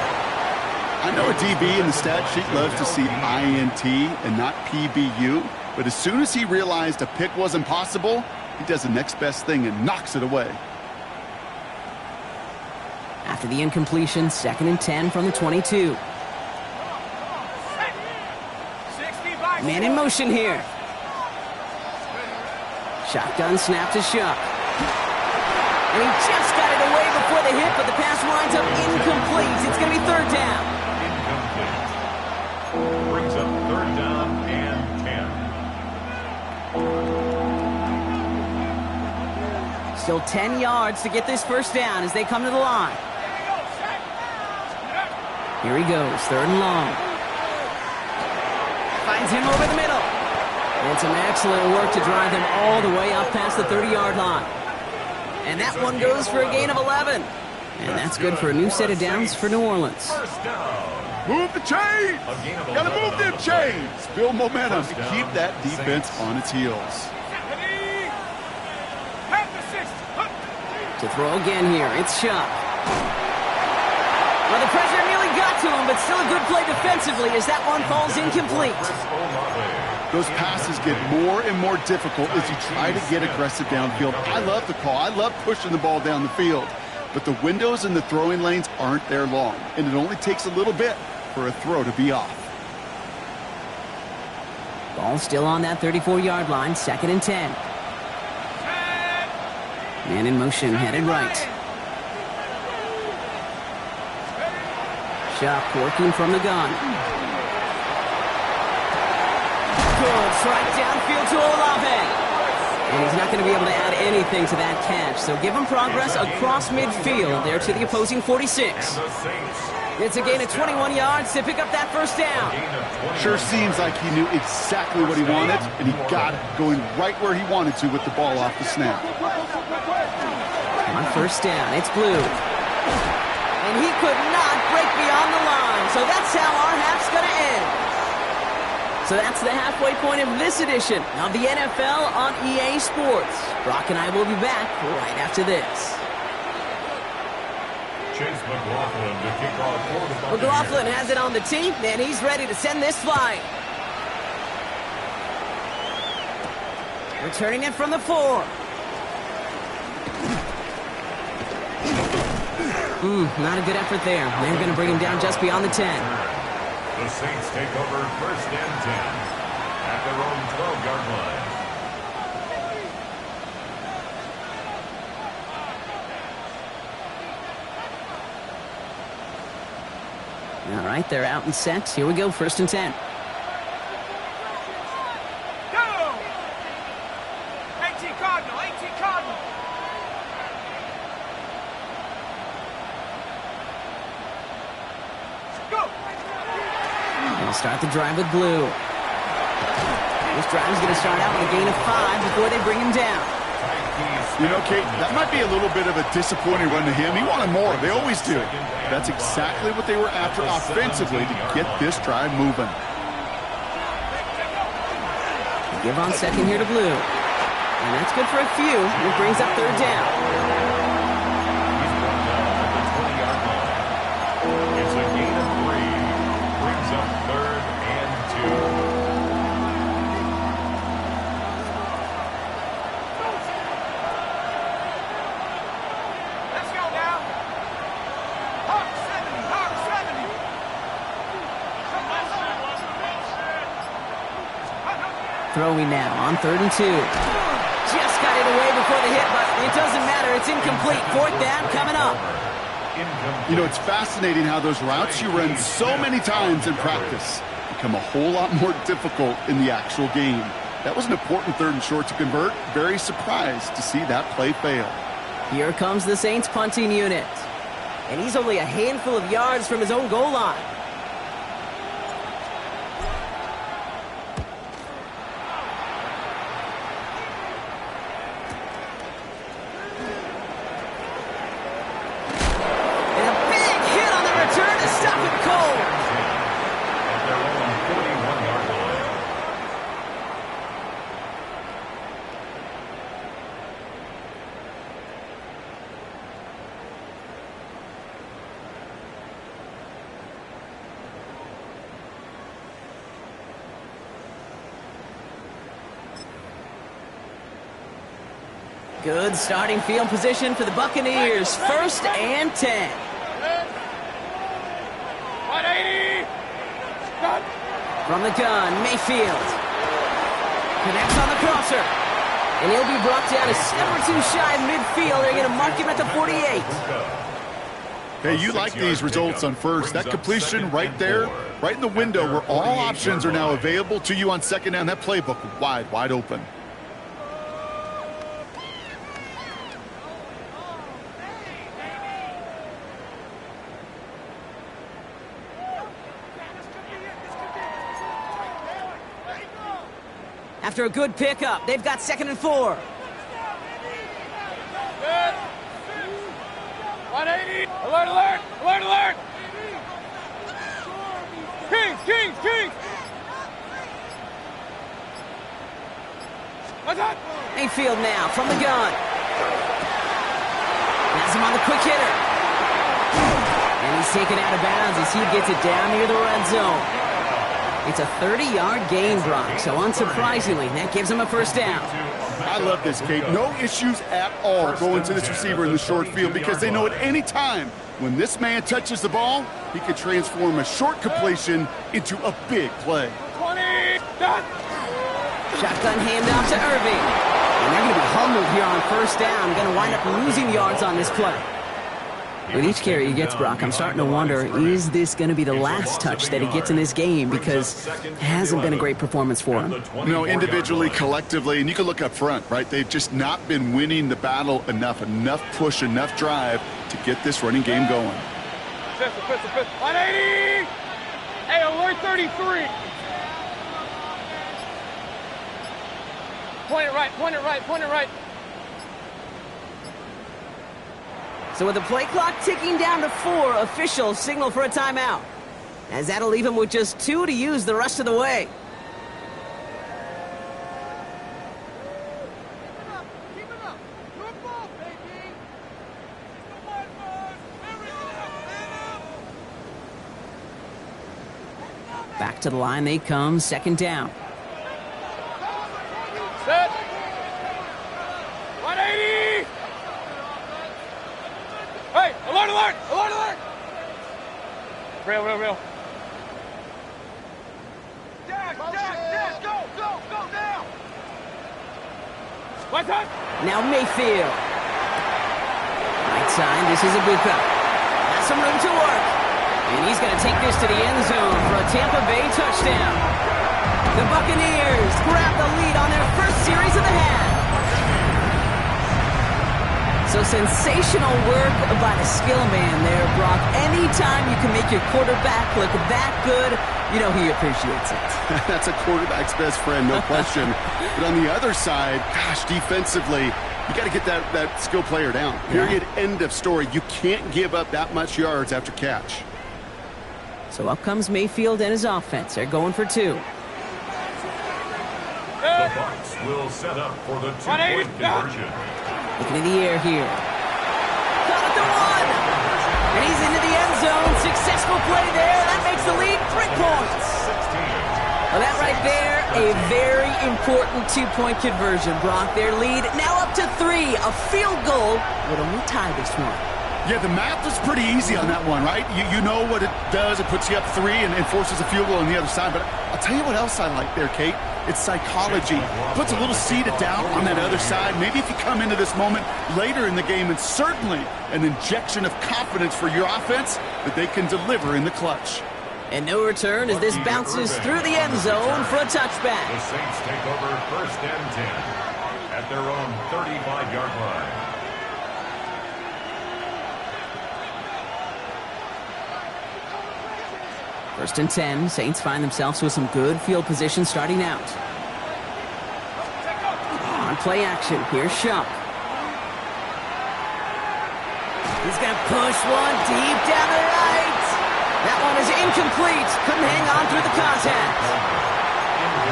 I know a DB in the stat sheet loves to see INT and not PBU, but as soon as he realized a pick wasn't possible, he does the next best thing and knocks it away. After the incompletion, 2nd and 10 from the 22. Man in motion here. Shotgun snap to Shuck. And he just got it away before the hit, but the pass winds up incomplete. It's going to be 3rd down. Incomplete. Brings up 3rd down and 10. Still 10 yards to get this 1st down as they come to the line. Here he goes, 3rd and long. Finds him over the middle. And some excellent work to drive him all the way up past the 30-yard line. And that one goes for a gain of 11. And that's good for a new set of downs for New Orleans. Move the chains! Gotta move them chains! Build momentum to keep that defense on its heels. To throw again here, it's Shuck. Well, the pressure nearly got to him, but still a good play defensively as that one falls incomplete. Those passes get more and more difficult as you try to get aggressive downfield. I love the call. I love pushing the ball down the field. But the windows in the throwing lanes aren't there long, and it only takes a little bit for a throw to be off. Ball still on that 34-yard line, 2nd and 10. Man in motion, headed right. Shuck working from the gun. Good strike downfield to Olave. And he's not going to be able to add anything to that catch. So give him progress across midfield there to the opposing 46. It's a gain of 21 yards to pick up that 1st down. Sure seems like he knew exactly what he wanted, and he got it going right where he wanted to with the ball off the snap. On 1st down, it's Blue. And he could not break beyond the line, so that's how our half's going to end. So that's the halfway point of this edition of the NFL on EA Sports. Brock and I will be back right after this. Chase McLaughlin to kick off for the Buccaneers. McLaughlin has it on the tee, and he's ready to send this flying. Returning it from the 4. Not a good effort there. They're going to bring him down just beyond the 10. The Saints take over 1st and 10 at their own 12-yard line. All right, they're out and set. Here we go, 1st and 10. Go! 18 Cardinal, 18 Cardinal. Go! They'll start the drive with blue. This drive is going to start out with a gain of 5 before they bring him down. You know, Kate, that might be a little bit of a disappointing run to him. He wanted more. They always do. That's exactly what they were after offensively to get this drive moving. Give on second here to blue. And that's good for a few. It brings up 3rd down. He's brought down at the 20-yard line. It's a gain of 3. Brings up 3rd and 2. Let's go now. Hawk 70, Hawk 70. Throwing now on 3rd and 2. Just got it away before the hit, but it doesn't matter. It's incomplete. 4th down coming up. You know, it's fascinating how those routes you run so many times in practice become a whole lot more difficult in the actual game. That was an important 3rd and short to convert. Very surprised to see that play fail. Here comes the Saints punting unit. And he's only a handful of yards from his own goal line. And a big hit on the return to stop it cold. At their own 41-yard line. Good starting field position for the Buccaneers. 1st and 10. 180. Cut. From the gun, Mayfield. Connects on the crosser. And he'll be brought down a step or 2 shy of midfield. They're going to mark him at the 48. Hey, you like these results on 1st. That completion right there, right in the window where all options are now available to you on 2nd down. That playbook wide open. After a good pickup, they've got 2nd and 4. Good. 180. Alert, alert, alert, alert. Kings, Kings, Kings. What's up? Mayfield now from the gun. Has him on the quick hitter. And he's taken out of bounds as he gets it down near the red zone. It's a 30-yard gain, Brock, so unsurprisingly, that gives him a 1st down. I love this, Kate. No issues at all going to this receiver in the short field because they know at any time when this man touches the ball, he could transform a short completion into a big play. 20. Done. Shotgun handoff to Irving. And they're going to be humbled here on 1st down. Going to wind up losing yards on this play. With each carry he gets, Brock, I'm starting to wonder, is this going to be the last touch that he gets in this game? Because it hasn't been a great performance for him. You know, individually, collectively, and you can look up front, right? They've just not been winning the battle enough push, enough drive to get this running game going. Pistol, pistol, pistol. 180. Hey, alert 33. Point it right, point it right, point it right. So with the play clock ticking down to 4, officials signal for a timeout. As that'll leave him with just 2 to use the rest of the way. Back to the line they come, second down. Set. 180. Hey, alert, alert, alert, alert. Real. Dash, go, down. What's up? Now Mayfield. Right side, this is Ibuka. Has some room to work. And he's going to take this to the end zone for a Tampa Bay touchdown. The Buccaneers grab the lead on their first series of the half. So sensational work by the skill man there, Brock. Anytime you can make your quarterback look that good, you know he appreciates it. That's a quarterback's best friend, no question. But on the other side, gosh, defensively, you got to get that skill player down. Period, end of story. You can't give up that much yards after catch. So up comes Mayfield and his offense. They're going for 2. The Bucs will set up for the 2-point conversion. Looking in the air here. Caught at the 1. And he's into the end zone. Successful play there. That makes the lead 3 points. Well, that right there, a very important 2-point conversion, Brock. Their lead now up to 3. A field goal would only tie this one. Yeah, the math is pretty easy on that one, right? You know what it does. It puts you up 3 and forces a field goal on the other side. But I'll tell you what else I like there, Kate. It's psychology. Puts a little seed of doubt on that other side. Maybe if you come into this moment later in the game, and certainly an injection of confidence for your offense that they can deliver in the clutch. And no return as this bounces through the end zone for a touchback. The Saints take over first and 10 at their own 35-yard line. First and 10, Saints find themselves with some good field position starting out. On play action, here's Shump. He's going to push one deep down the right. That one is incomplete. Couldn't hang on through the contact.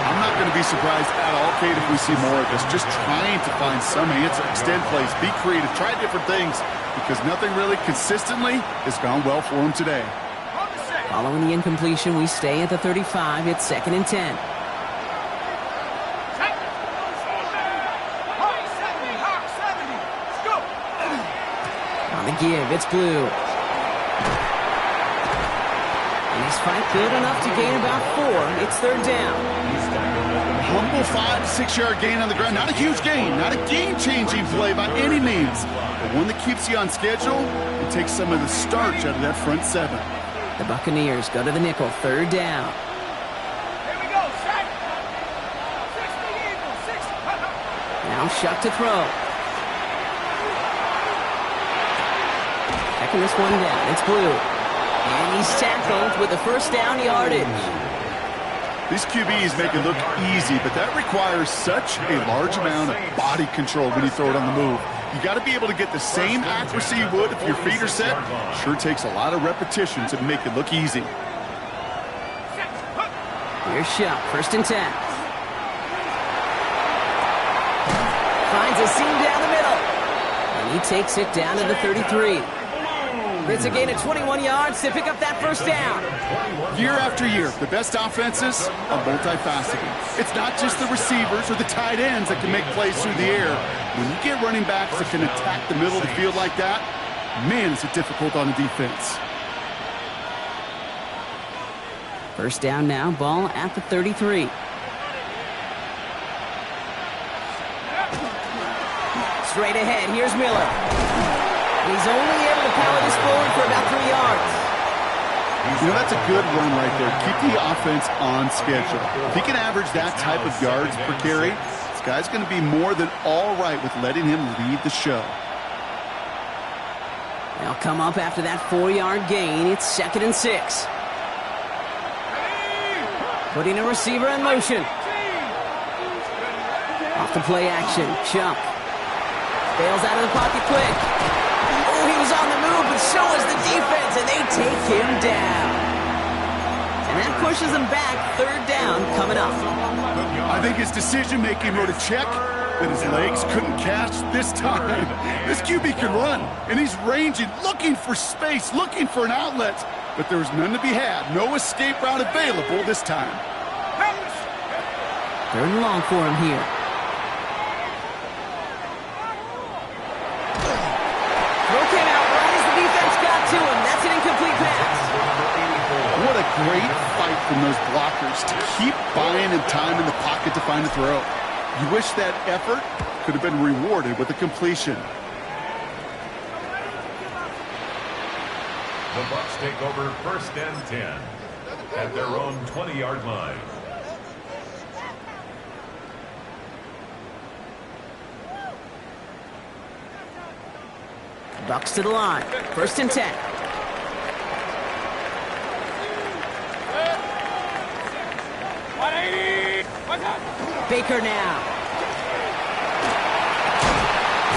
I'm not going to be surprised at all, Kate, if we see more of this. Just trying to find some answer, extend plays, be creative, try different things, because nothing really consistently has gone well for him today. Following the incompletion, we stay at the 35. It's second and 10. On the give, it's Blue. And he's fight good enough to gain about 4. It's third down. Humble 5 to 6 yard gain on the ground. Not a huge gain, not a game-changing play by any means, but one that keeps you on schedule and takes some of the starch out of that front 7. The Buccaneers go to the nickel, third down. Here we go, set. 60 Eagles, 60. Now Shuck to throw. Checking this one down, it's Blue. And he's tackled with the first down yardage. These QBs make it look easy, but that requires such a large amount of body control when you throw it on the move. You got to be able to get the same accuracy you would if your feet are set. Sure takes a lot of repetition to make it look easy. Here's Shuck, first and 10. Finds a seam down the middle. And he takes it down to the 33. It's a gain of 21 yards to pick up that first down. Year after year, the best offenses are multifaceted. It's not just the receivers or the tight ends that can make plays through the air. When you get running backs that can attack the middle of the field like that, man, is it difficult on the defense. First down now, ball at the 33. Straight ahead, here's Miller. He's only able to power this forward for about 3 yards. You know, that's a good run right there. Keep the offense on schedule. If he can average that type of yards per carry, this guy's going to be more than all right with letting him lead the show. They'll come up after that 4-yard gain. It's second and 6. Putting a receiver in motion. Off the play action, Shump. Bails out of the pocket quick. Oh, he was on the move, but so was the defense, and they take him down. And that pushes him back. Third down coming up. I think his decision-making wrote a check that his legs couldn't catch this time. This QB can run, and he's ranging, looking for space, looking for an outlet. But there was none to be had. No escape route available this time. 3rd and long for him here. Throw came out right as the defense got to him. That's an incomplete pass. What a great fight from those blockers to keep buying and time in the pocket to find a throw. You wish that effort could have been rewarded with a completion. The Bucs take over 1st and 10 at their own 20-yard line. Bucs to the line. 1st and 10. Baker now.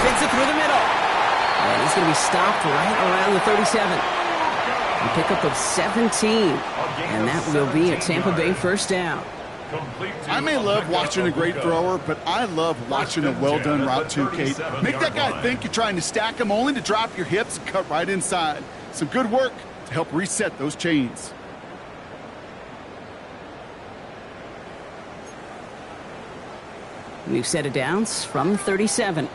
Fits it through the middle. And he's going to be stopped right around the 37. A pickup of 17. And that will be a Tampa Bay 1st down. I may love watching a great thrower, but I love watching a well-done route too, Kate. Make that guy think you're trying to stack him only to drop your hips and cut right inside. Some good work to help reset those chains. New set of downs from 37.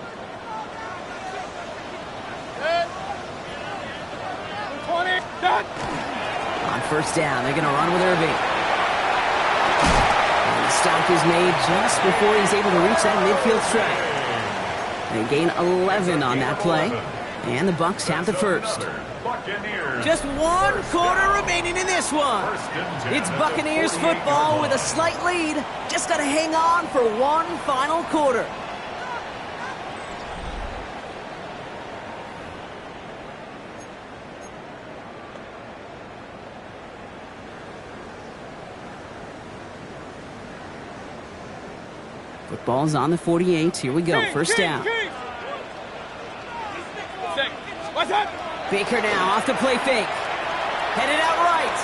On 1st down, they're going to run with Irving. And the stop is made just before he's able to reach that midfield strike. They gain 11 on that play, and the Bucs have the 1st. Just 1 quarter remaining in this one. It's Buccaneers football with a slight lead. Just got to hang on for 1 final quarter. Football's on the 48. Here we go. 1st down. Baker now off the play fake. Headed out right.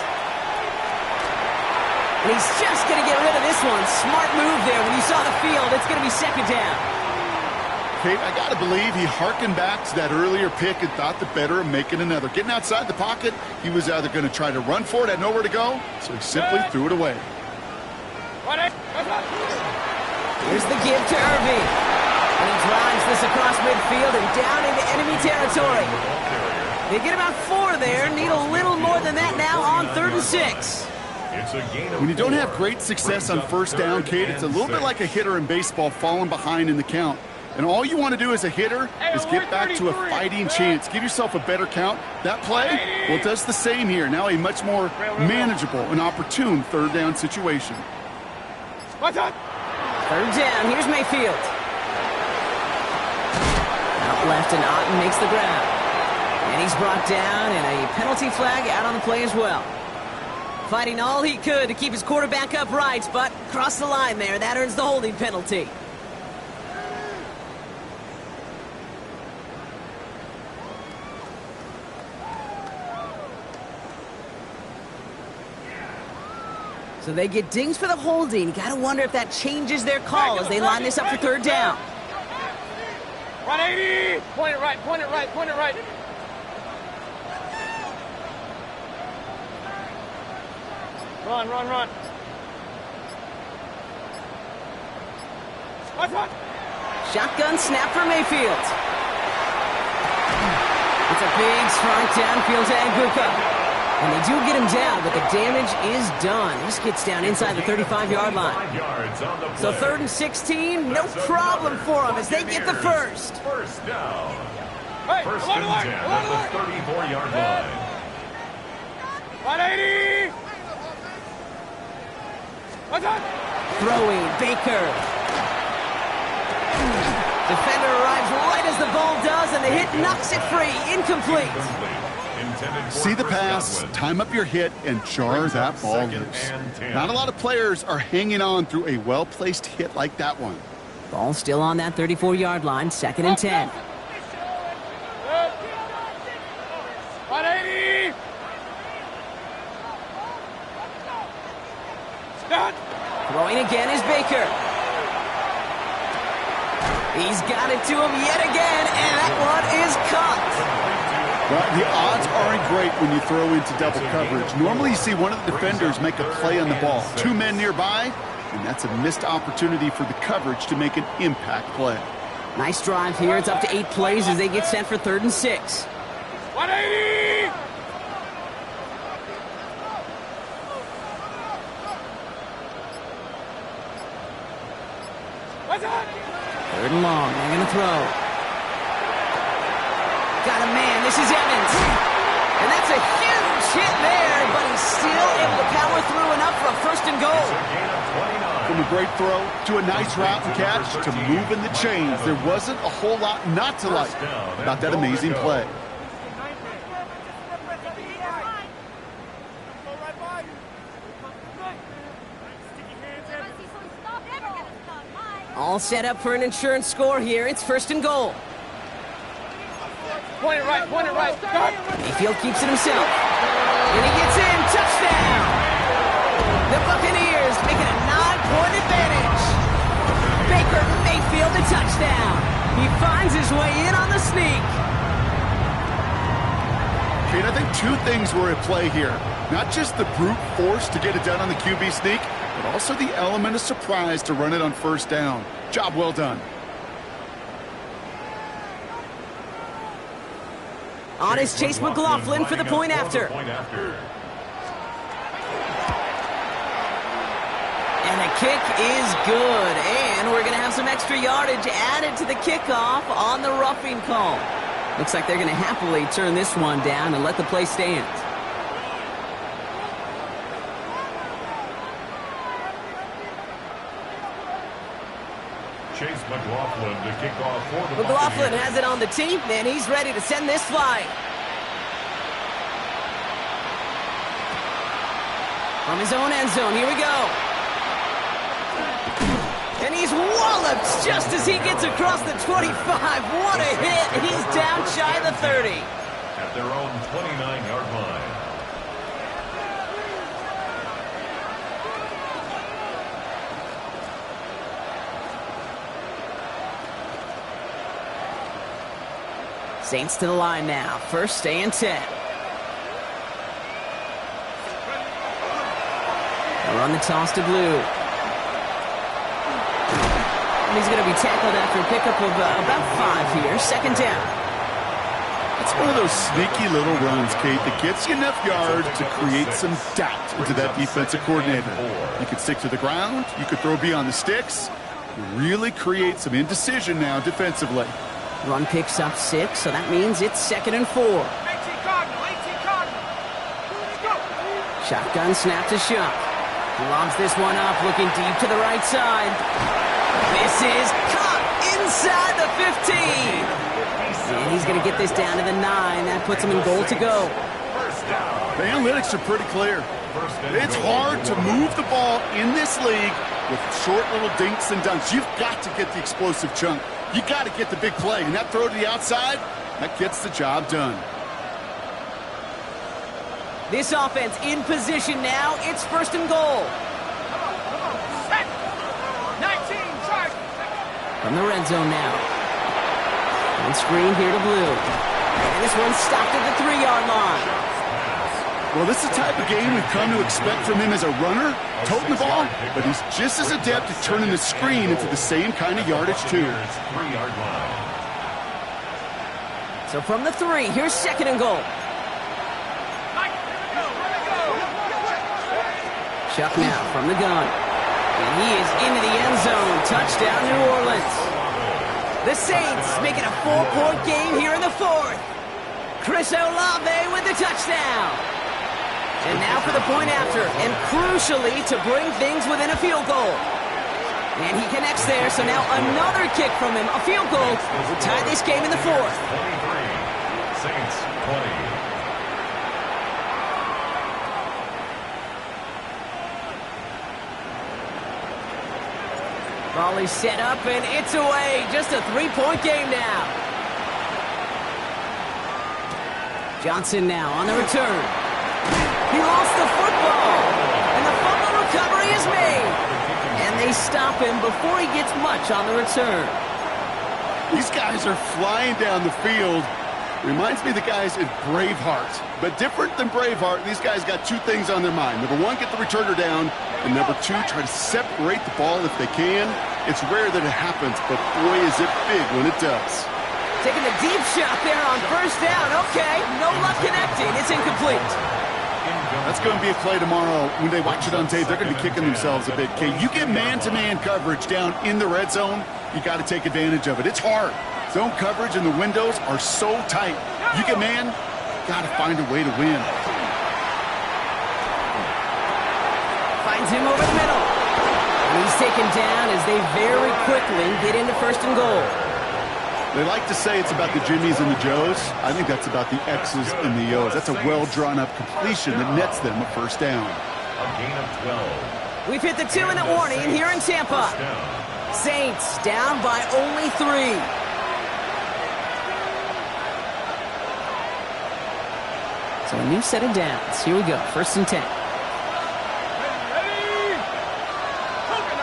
And he's just going to get rid of this one. Smart move there. When you saw the field, it's going to be 2nd down. Kate, I got to believe he harkened back to that earlier pick and thought the better of making another. Getting outside the pocket, he was either going to try to run for it, had nowhere to go, so he simply threw it away. Here's the give to Irving. And he drives this across midfield and down into enemy territory. They get about 4 there. Need a little more than that now on 3rd and 6. When you don't have great success on 1st down, Kate, it's a little bit like a hitter in baseball falling behind in the count. And all you want to do as a hitter is get back to a fighting chance. Give yourself a better count. That play, well, it does the same here. Now a much more manageable and opportune 3rd down situation. 3rd down. Here's Mayfield. Out left, and Otten makes the grab. And he's brought down, and a penalty flag out on the play as well. Fighting all he could to keep his quarterback upright, but crossed the line there. That earns the holding penalty. So they get dings for the holding. You got to wonder if that changes their call as they line this up for 3rd down. 180! Point it right, point it right, point it right. Run, run, run. Shotgun snap for Mayfield. It's a big, strong downfield to Anguka. And they do get him down, but the damage is done. This gets down inside the 35-yard line. So 3rd and 16, no problem for them as they get the 1st. 1st down. 1st and 10 at the 34-yard line. 180! Throwing, Baker. Defender arrives right as the ball does, and the hit knocks it free. Incomplete. See the pass, time up your hit, and jar that ball loose. Not a lot of players are hanging on through a well-placed hit like that one. Ball still on that 34-yard line, 2nd and 10. 180! Throwing again is Baker. He's got it to him yet again, and that one is caught. Well, the odds aren't great when you throw into double coverage. Normally you see one of the defenders make a play on the ball. 2 men nearby, and that's a missed opportunity for the coverage to make an impact play. Nice drive here. It's up to 8 plays as they get set for 3rd and 6. 180! What's up? 3rd and long. They're going to throw. Got a man. This is Evans. And that's a huge hit there, but he's still able to power through enough for a 1st and goal. From a great throw to a nice route and catch to moving the chains, there wasn't a whole lot not to like about that amazing play. All set up for an insurance score here. It's 1st and goal. Point it right, start! Mayfield keeps it himself. And he gets in. Touchdown! The Buccaneers making a 9-point advantage. Baker Mayfield a touchdown. He finds his way in on the sneak. Kate, I think 2 things were at play here. Not just the brute force to get it done on the QB sneak, but also the element of surprise to run it on 1st down. Job well done. On is Chase McLaughlin for the point after. And the kick is good. And we're going to have some extra yardage added to the kickoff on the roughing call. Looks like they're going to happily turn this one down and let the play stand. Chase McLaughlin to kick off for the McLaughlin has it on the tee, and he's ready to send this flying. From his own end zone, here we go. And he's walloped just as he gets across the 25. What a hit. He's down shy of the 30. At their own 29-yard line. Saints to the line now. 1st and 10. They'll run the toss to Blue. And he's going to be tackled after a pickup of about 5 here. 2nd down. It's one of those sneaky little runs, Kate, that gets you enough yards to create some doubt into that defensive coordinator. You could stick to the ground. You could throw beyond the sticks. Really create some indecision now defensively. Run picks up 6, so that means it's 2nd and 4. 18 Cardinal. Shotgun snap to Shuck. Lobs this one up, looking deep to the right side. This is caught inside the 15. And he's going to get this down to the 9. That puts him in goal to go. The analytics are pretty clear. It's hard to move the ball in this league with short little dinks and dunks. You've got to get the explosive chunk. You got to get the big play. And that throw to the outside, that gets the job done. This offense in position now. It's 1st and goal. 19, charge! From the red zone now. On screen here to Blue. And this one's stopped at the 3-yard line. Well, this is the type of game we've come to expect from him as a runner, toting the ball, but he's just as adept at turning the screen into the same kind of yardage, too. 3-yard line. So from the 3, here's 2nd and goal. Chuck now from the gun. And he is into the end zone. Touchdown, New Orleans. The Saints making a 4-point game here in the 4th. Chris Olave with the touchdown. And now for the point after, and crucially to bring things within a field goal. And he connects there, so now another kick from him, a field goal, will tie this game in the 4th. 23, Saints 20. Volley set up, and it's away. Just a 3-point game now. Johnson now on the return. He lost the football, and the fumble recovery is made. And they stop him before he gets much on the return. These guys are flying down the field. Reminds me of the guys in Braveheart. But different than Braveheart, these guys got two things on their mind. Number one, get the returner down. And number two, try to separate the ball if they can. It's rare that it happens, but boy, is it big when it does. Taking the deep shot there on first down. Okay, no luck connecting. It's incomplete. That's going to be a play tomorrow. When they watch it on tape, they're going to be kicking themselves a bit. Okay, you get man-to-man coverage down in the red zone, you got to take advantage of it. It's hard. Zone coverage and the windows are so tight. You get man, got to find a way to win. Finds him over the middle. And he's taken down as they very quickly get into first and goal. They like to say it's about the Jimmies and the Joes. I think that's about the X's and the O's. That's a well-drawn-up completion that nets them a first down. A gain of 12. We've hit the 2-minute warning here in Tampa. Saints down by only 3. So a new set of downs. Here we go, first and 10.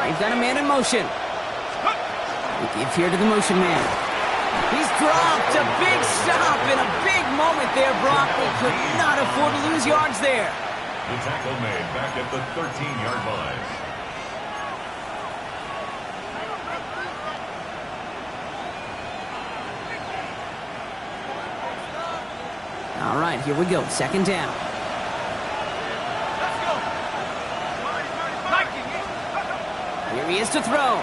They've got a man in motion. We give here to the motion man. He's dropped a big stop and a big moment there, Brock. They could not afford to lose yards there. The tackle made back at the 13-yard line. All right, here we go. Second down. Here he is to throw.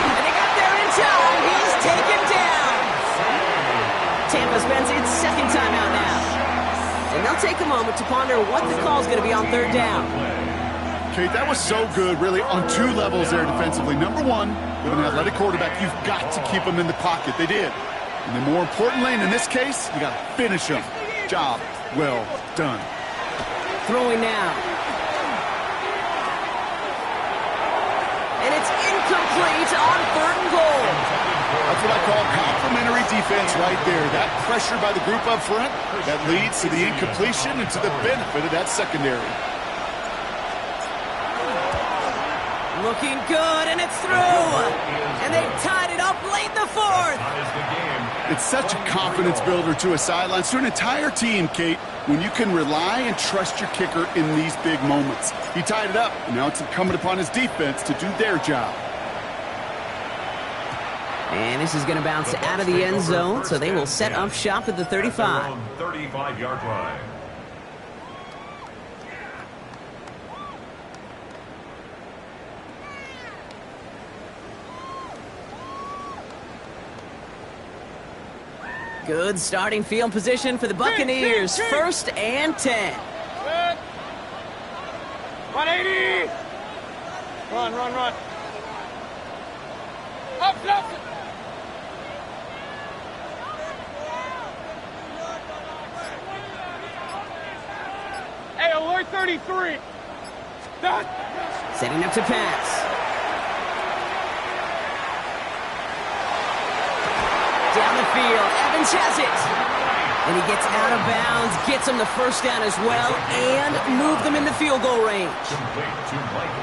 And they got there in time. He's taken down. Tampa spends its second timeout now. And they'll take a moment to ponder what the call is going to be on third down. Okay, that was so good, really, on two levels there defensively. Number one, with an athletic quarterback, you've got to keep him in the pocket. They did. And then more importantly, and in this case, you got to finish him. Job well done. Throwing now. And it's incomplete on third and goal. That's what I call complimentary defense right there. That pressure by the group up front, that leads to the incompletion and to the benefit of that secondary. Looking good, and it's through. And they've tied it up late in the fourth. It's such a confidence builder to a sideline, to an entire team, Kate, when you can rely and trust your kicker in these big moments. He tied it up, and now it's incumbent upon his defense to do their job. And this is going to bounce out of the end zone, so they will set up shop at the 35. 35-yard line. Good starting field position for the Buccaneers. First and 10. 180. Run. Up. Hey, alert 33. Setting up to pass. Down the field, Evans has it. And he gets out of bounds, gets him the first down as well, and moved them in the field goal range.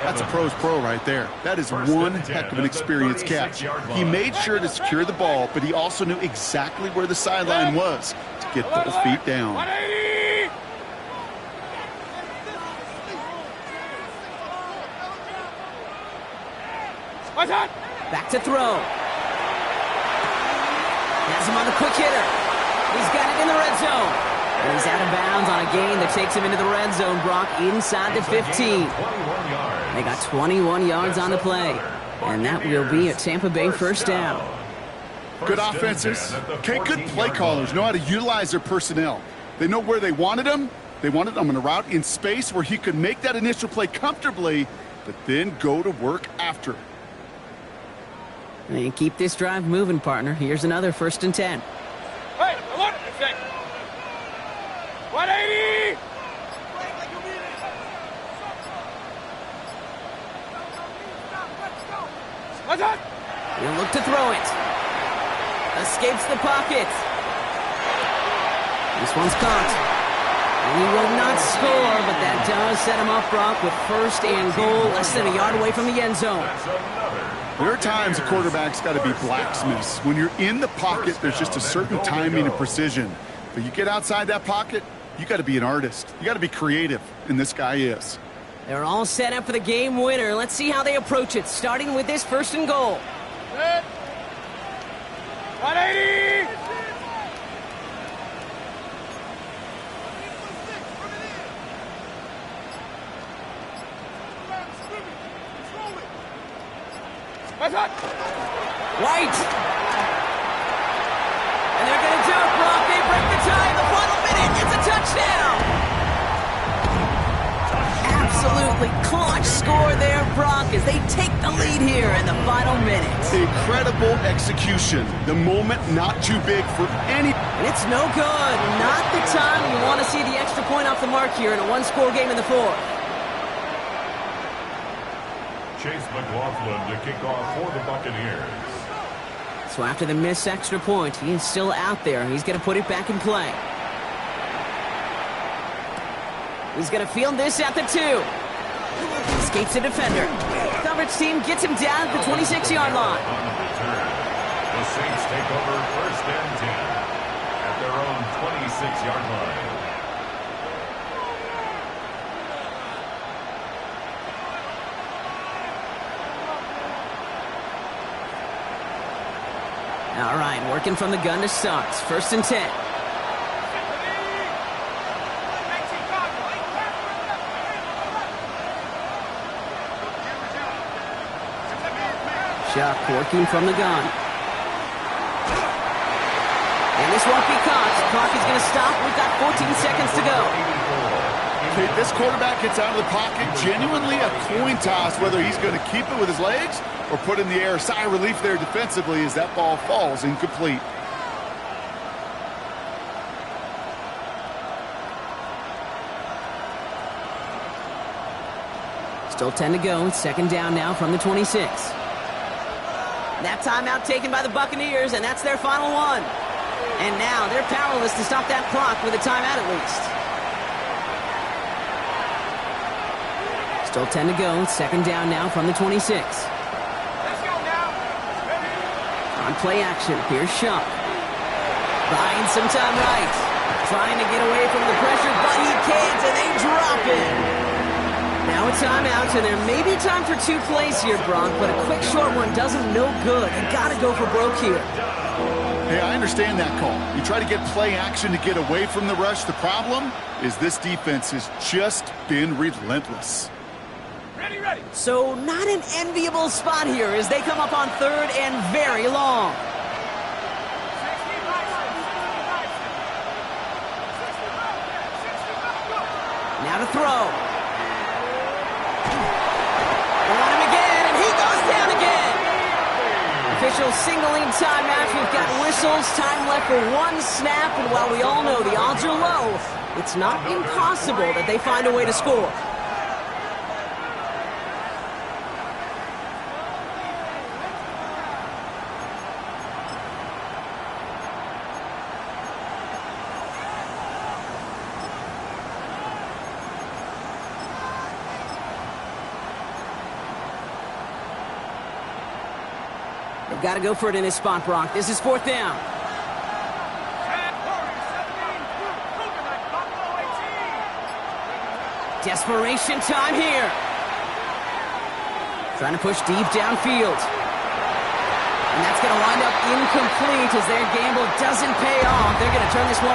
That's a pro's pro right there. That is one heck of an experienced catch. He made sure to secure the ball, but he also knew exactly where the sideline was to get both feet down. 180. Back to throw. Has him on the quick hitter. He's got it in the red zone. And he's out of bounds on a gain that takes him into the red zone, Brock, inside the 15. They got 21 yards on the play. And that will be a Tampa Bay first down. Good offenses. Okay, good play callers know how to utilize their personnel. They know where they wanted him. They wanted him on a route in space where he could make that initial play comfortably, but then go to work after. And keep this drive moving, partner. Here's another first and 10. Hey, look. 180. He'll look to throw it. Escapes the pocket. This one's caught. He will not score, but that does set him up, Brock, with first and goal, less than a yard away from the end zone. There are times a quarterback's got to be blacksmiths. When you're in the pocket, there's just a certain timing and precision. But you get outside that pocket, you got to be an artist. You got to be creative, and this guy is. They're all set up for the game winner. Let's see how they approach it, starting with this first and goal. 180! White. And they're going to do it, Brock. They break the tie in the final minute. It's a touchdown. Absolutely clutch score there, Brock, as they take the lead here in the final minute. Incredible execution. The moment not too big for any. And it's no good. Not the time you want to see the extra point off the mark here in a one-score game in the fourth. Chase McLaughlin to kick off for the Buccaneers. So after the missed extra point, he is still out there. He's going to put it back in play. He's going to field this at the 2. Escapes the defender. Coverage team gets him down at the 26-yard line. On the return, the Saints take over first and 10 at their own 26-yard line. All right, working from the gun to start. First and 10. Chuck working from the gun. And this won't be caught. Clock is going to stop. We've got 14 seconds to go. Okay, this quarterback gets out of the pocket. Genuinely a coin toss whether he's going to keep it with his legs or put in the air. Sigh of relief there defensively as that ball falls incomplete. Still 10 to go. Second down now from the 26. That timeout taken by the Buccaneers, and that's their final one. And now they're powerless to stop that clock with a timeout at least. Still 10 to go. Second down now from the 26. On play action, here's Shuck. Buying some time right. Trying to get away from the pressure, but he can't, and they drop it. Now a timeout, and there may be time for 2 plays here, Brock, but a quick short one doesn't no good. You got to go for broke here. Hey, I understand that call. You try to get play action to get away from the rush. The problem is this defense has just been relentless. Ready. So not an enviable spot here as they come up on third and very long. Now to throw. On him again, and he goes down again. Official singling timeout. We've got whistles, time left for 1 snap, and while we all know the odds are low, it's not impossible that they find a way to score. They've got to go for it in this spot, Brock. This is 4th down. Desperation time here. Trying to push deep downfield. And that's going to wind up incomplete as their gamble doesn't pay off. They're going to turn this one